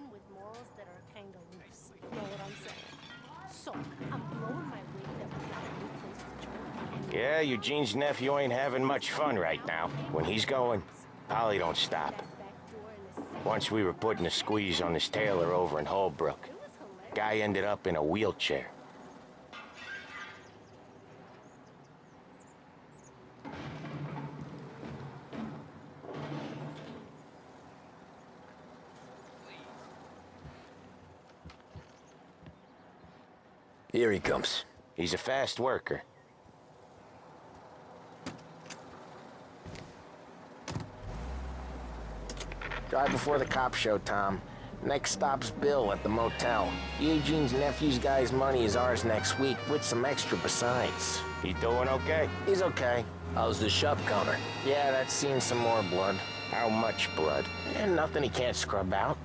Yeah, Eugene's nephew ain't having much fun right now. When he's going, Polly don't stop. Once we were putting a squeeze on this tailor over in Holbrook. Guy ended up in a wheelchair. Here he comes. He's a fast worker. Drive before the cops show, Tom. Next stop's Bill at the motel. Eugene's nephew's guy's money is ours next week, with some extra besides. He doing okay? He's okay. How's the shop counter? Yeah, that's seen some more blood. How much blood? And nothing he can't scrub out.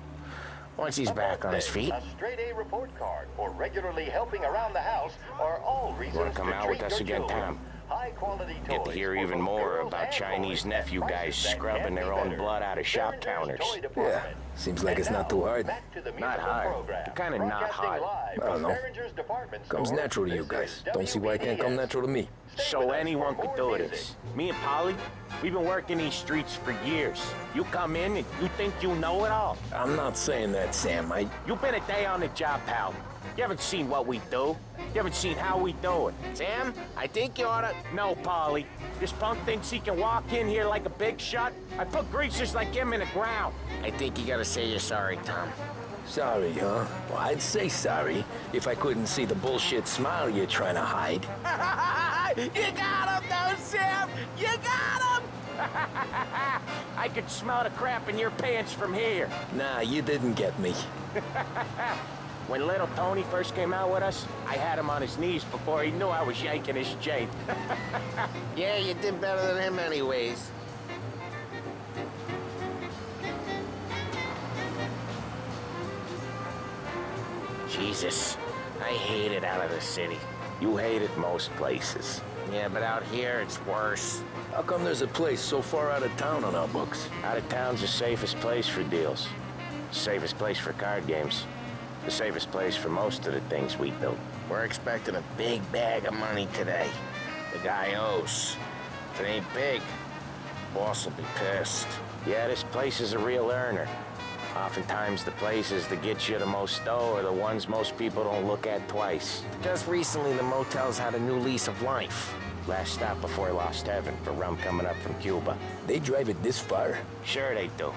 Once he's back on his feet. A straight A report card or regularly helping around the house are all reasons Want to come out with us again, Tom? High quality Get to hear even more about Chinese nephew guys scrubbing their own blood out of shop counters. Yeah, seems like it's not too hard. Not hard. Kind of not hard. I don't know. Comes natural to you guys. Don't see why it can't come natural to me. So anyone could do this. Me and Polly, we've been working these streets for years. You come in and you think you know it all. I'm not saying that, Sam. You've been a day on the job, pal. You haven't seen what we do. You haven't seen how we do it. Sam, I think you oughta... No, Polly. This punk thinks he can walk in here like a big shot. I put greasers like him in the ground. I think you gotta say you're sorry, Tom. Sorry, huh? Well, I'd say sorry if I couldn't see the bullshit smile you're trying to hide. You got him, though, Sam! You got him! I could smell the crap in your pants from here. Nah, you didn't get me. When little Tony first came out with us, I had him on his knees before he knew I was yanking his chain. Yeah, you did better than him anyways. Jesus, I hate it out of the city. You hate it most places. Yeah, but out here, it's worse. How come there's a place so far out of town on our books? Out of town's the safest place for deals. Safest place for card games. The safest place for most of the things we do. We're expecting a big bag of money today. The guy owes. If it ain't big, boss will be pissed. Yeah, this place is a real earner. Oftentimes the places that get you the most dough are the ones most people don't look at twice. Just recently the motels had a new lease of life. Last stop before Lost Heaven for rum coming up from Cuba. They drive it this far? Sure they do.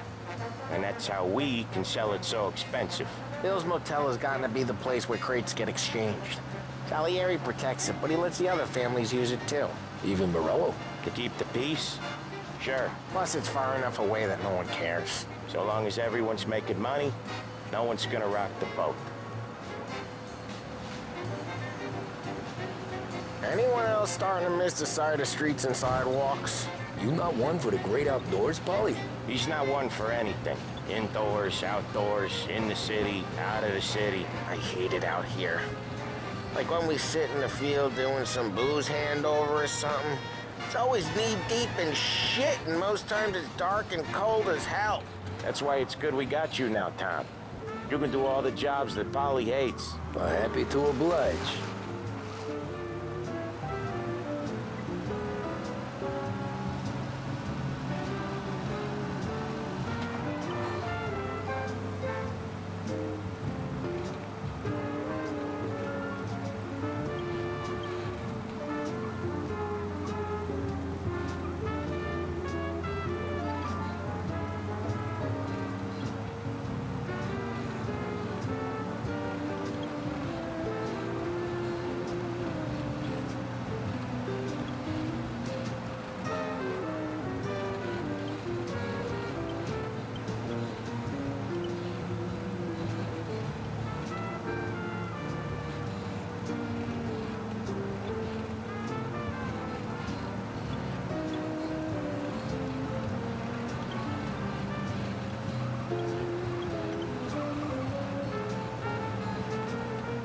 And that's how we can sell it so expensive. Bill's Motel has gotten to be the place where crates get exchanged. Salieri protects it, but he lets the other families use it too. Even Morello? To keep the peace? Sure. Plus it's far enough away that no one cares. So long as everyone's making money, no one's gonna rock the boat. Anyone else starting to miss the side of streets and sidewalks? You not one for the great outdoors, Polly? He's not one for anything. Indoors, outdoors, in the city, out of the city. I hate it out here. Like when we sit in the field doing some booze handover or something. It's always knee-deep in shit, and most times it's dark and cold as hell. That's why it's good we got you now, Tom. You can do all the jobs that Polly hates. Well, happy to oblige.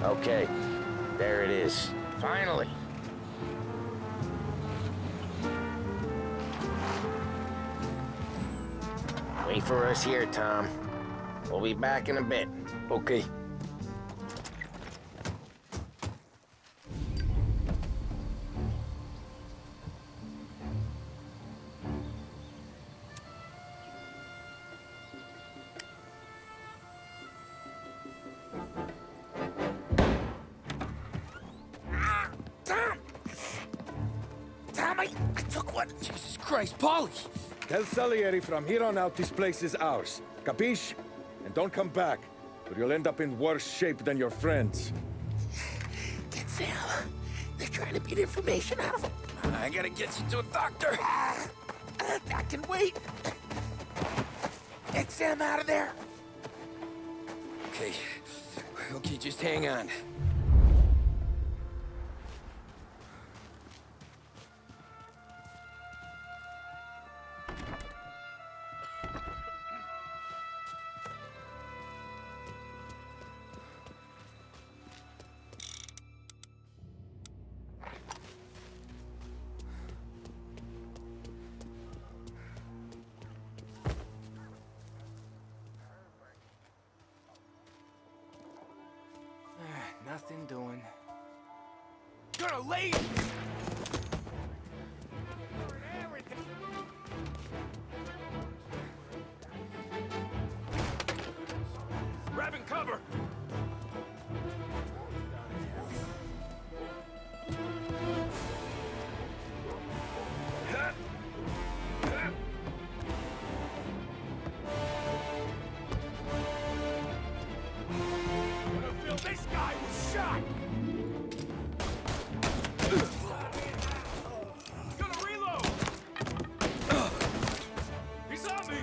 Okay, there it is. Finally. Wait for us here, Tom. We'll be back in a bit. Okay. Jesus Christ, Polly! Tell Salieri from here on out this place is ours. Capiche? And don't come back, or you'll end up in worse shape than your friends. Get Sam. They're trying to beat information out of him. I gotta get you to a doctor. I can wait. Get Sam out of there. Okay, just hang on. gonna lay grabbing cover. This guy was shot! Gonna reload! He's on me!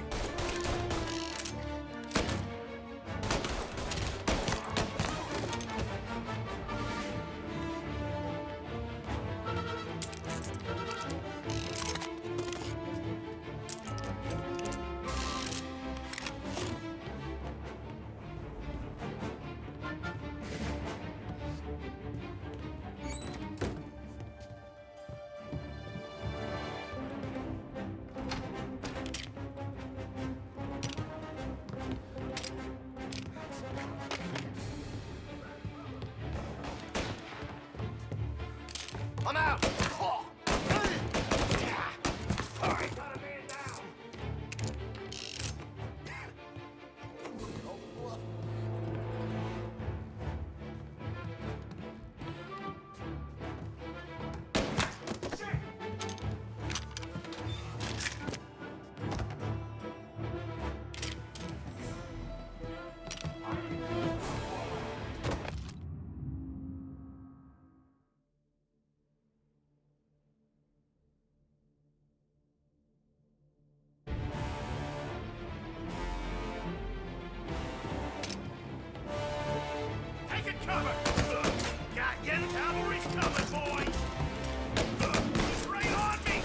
I'm out! Oh. All right. Cover! Got you! Cavalry's coming, boys! He's right on me!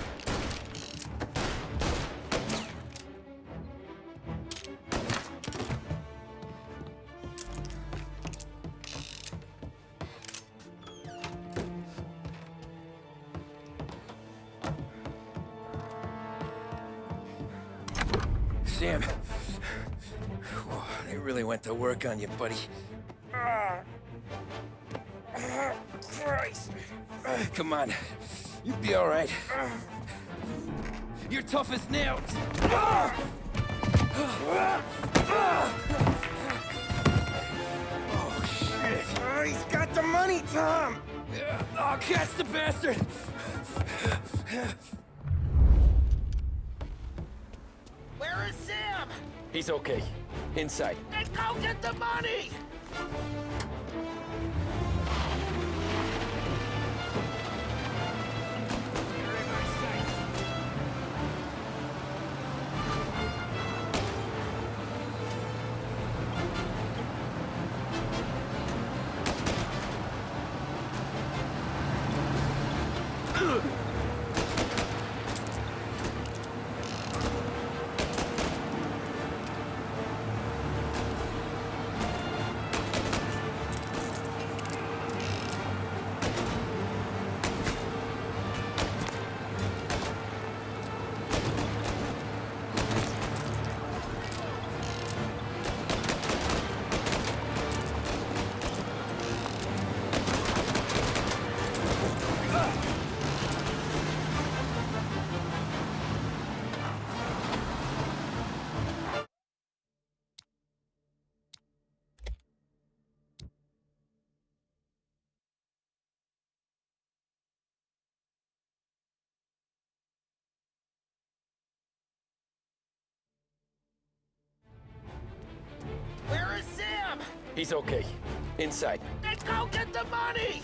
Sam, they really went to work on you, buddy. Christ. Come on. You'll be all right. You're tough as nails. Oh, shit. He's got the money, Tom. Oh, catch the bastard. Where is Sam? He's okay. Inside. Then go get the money! Where is Sam? He's okay. Inside. Then go get the money!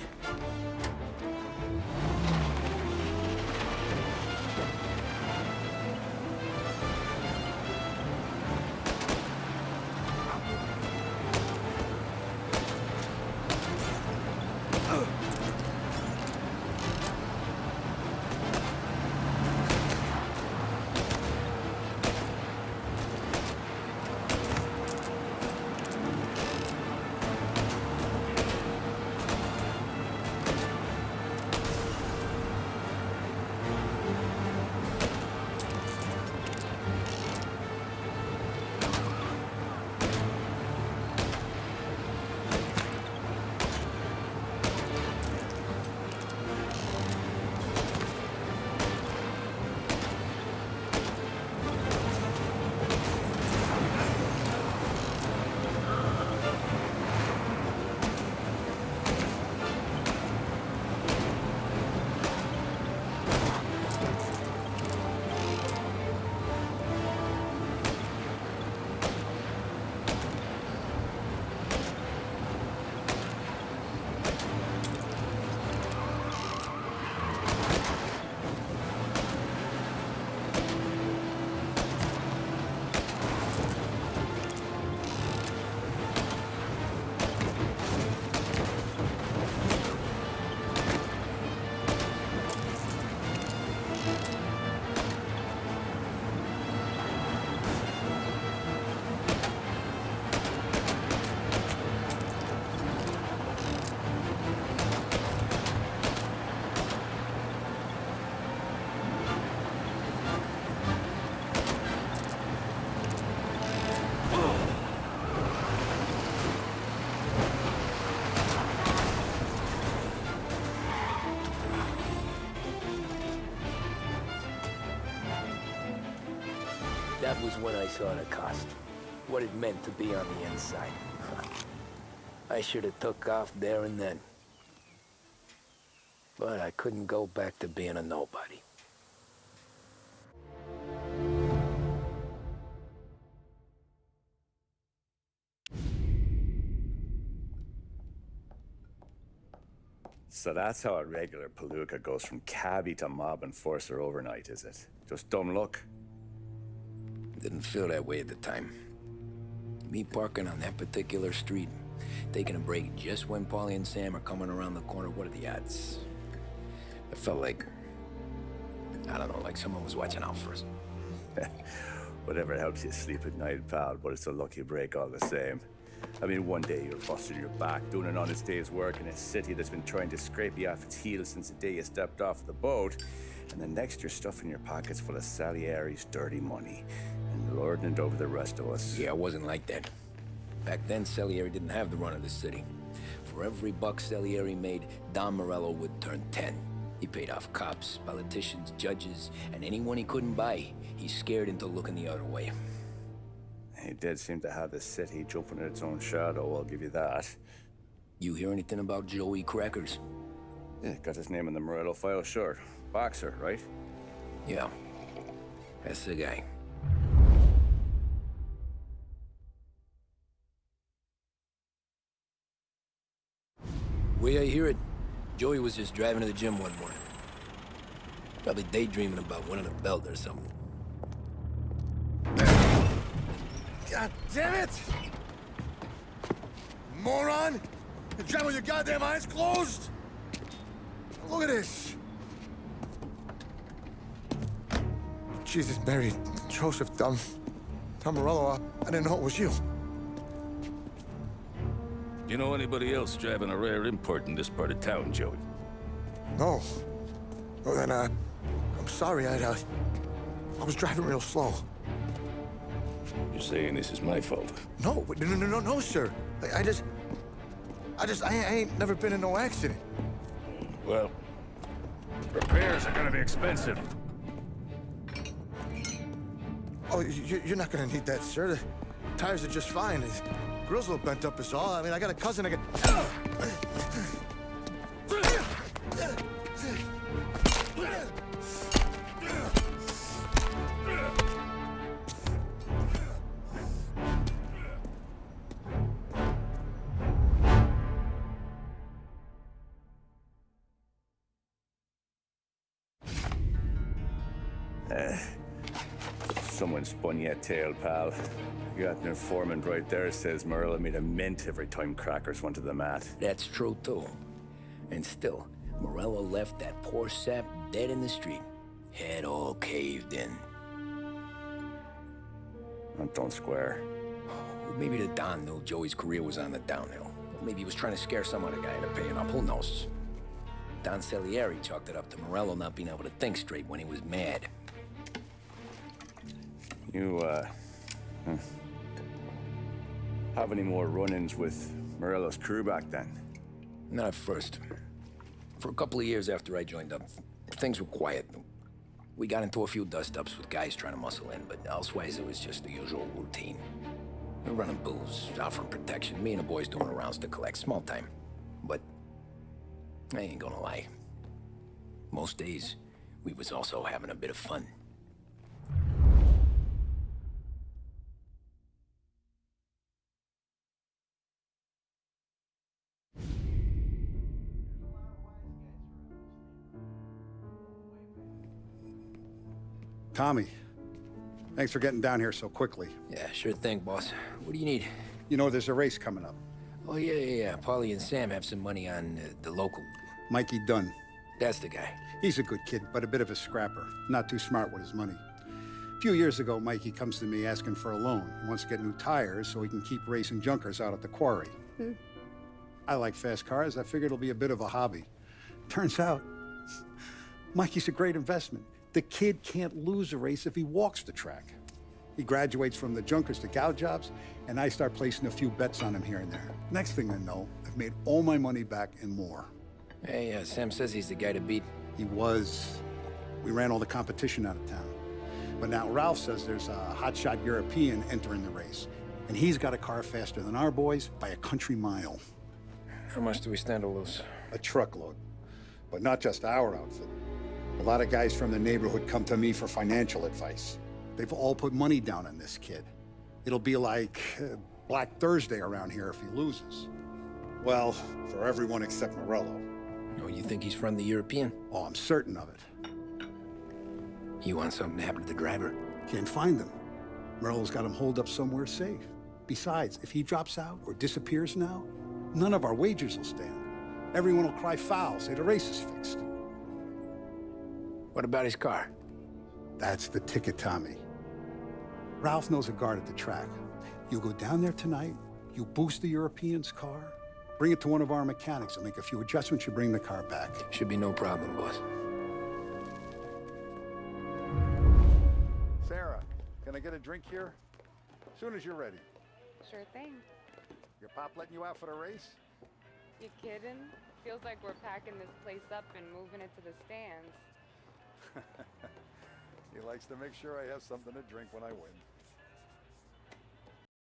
was when I saw the cost. What it meant to be on the inside. I should have took off there and then. But I couldn't go back to being a nobody. So that's how a regular palooka goes from cabbie to mob enforcer overnight, is it? Just dumb luck? Didn't feel that way at the time. Me parking on that particular street, taking a break just when Paulie and Sam are coming around the corner, what are the odds? It felt like, I don't know, like someone was watching out for us. Whatever helps you sleep at night, pal, but it's a lucky break all the same. I mean, one day you're busting your back, doing an honest day's work in a city that's been trying to scrape you off its heels since the day you stepped off the boat, and the next you're stuffing your pockets full of Salieri's dirty money and lording it over the rest of us. Yeah, it wasn't like that. Back then, Salieri didn't have the run of the city. For every buck Salieri made, Don Morello would turn 10. He paid off cops, politicians, judges, and anyone he couldn't buy, he scared into looking the other way. He did seem to have the city jumping at its own shadow, I'll give you that. You hear anything about Joey Crackers? Yeah, got his name in the Morello file, sure. Boxer, right? Yeah, that's the guy. Way I hear it, Joey was just driving to the gym one morning. Probably daydreaming about winning a belt or something. God damn it! Moron! You drive with your goddamn eyes closed? Look at this! Jesus, Mary, Joseph, Tom Morello, I didn't know it was you. You know anybody else driving a rare import in this part of town, Joey? No. Well, then, I'm sorry, I was driving real slow. You're saying this is my fault? No, no, sir. I ain't never been in no accident. Well, repairs are gonna be expensive. Oh, you're not gonna need that, sir. The tires are just fine. The grill's a little bent up is all. I mean, I got a cousin I can... Someone spun you a tale, pal. You got an informant right there says Morello made a mint every time Crackers went to the mat. That's true, too. And still, Morello left that poor sap dead in the street. Head all caved in. That don't square. Maybe the Don knew Joey's career was on the downhill. Maybe he was trying to scare some other guy into paying up. Who knows? Don Salieri chalked it up to Morello not being able to think straight when he was mad. You, have any more run-ins with Morello's crew back then? Not at first. For a couple of years after I joined up, things were quiet. We got into a few dust-ups with guys trying to muscle in, but elsewise it was just the usual routine. We were running booze, offering protection, me and the boys doing rounds to collect, small time. But I ain't gonna lie. Most days, we was also having a bit of fun. Tommy, thanks for getting down here so quickly. Yeah, sure thing, boss. What do you need? You know, there's a race coming up. Oh, yeah. Paulie and Sam have some money on the local... Mikey Dunn. That's the guy. He's a good kid, but a bit of a scrapper. Not too smart with his money. A few years ago, Mikey comes to me asking for a loan. He wants to get new tires so he can keep racing junkers out at the quarry. I like fast cars. I figured it'll be a bit of a hobby. Turns out, Mikey's a great investment. The kid can't lose a race if he walks the track. He graduates from the junkers to gal jobs, and I start placing a few bets on him here and there. Next thing I know, I've made all my money back and more. Hey, Sam says he's the guy to beat. He was. We ran all the competition out of town. But now Ralph says there's a hotshot European entering the race. And he's got a car faster than our boys by a country mile. How much do we stand to lose? A truckload. But not just our outfit. A lot of guys from the neighborhood come to me for financial advice. They've all put money down on this kid. It'll be like Black Thursday around here if he loses. Well, for everyone except Morello. Oh, you think he's from the European? Oh, I'm certain of it. You want something to happen to the driver? Can't find him. Morello's got him holed up somewhere safe. Besides, if he drops out or disappears now, none of our wagers will stand. Everyone will cry foul, say the race is fixed. What about his car? That's the ticket, Tommy. Ralph knows a guard at the track. You go down there tonight, you boost the European's car, bring it to one of our mechanics, and make a few adjustments, you bring the car back. Should be no problem, boss. Sarah, can I get a drink here? As soon as you're ready. Sure thing. Your pop letting you out for the race? You kidding? Feels like we're packing this place up and moving it to the stands. He likes to make sure I have something to drink when I win.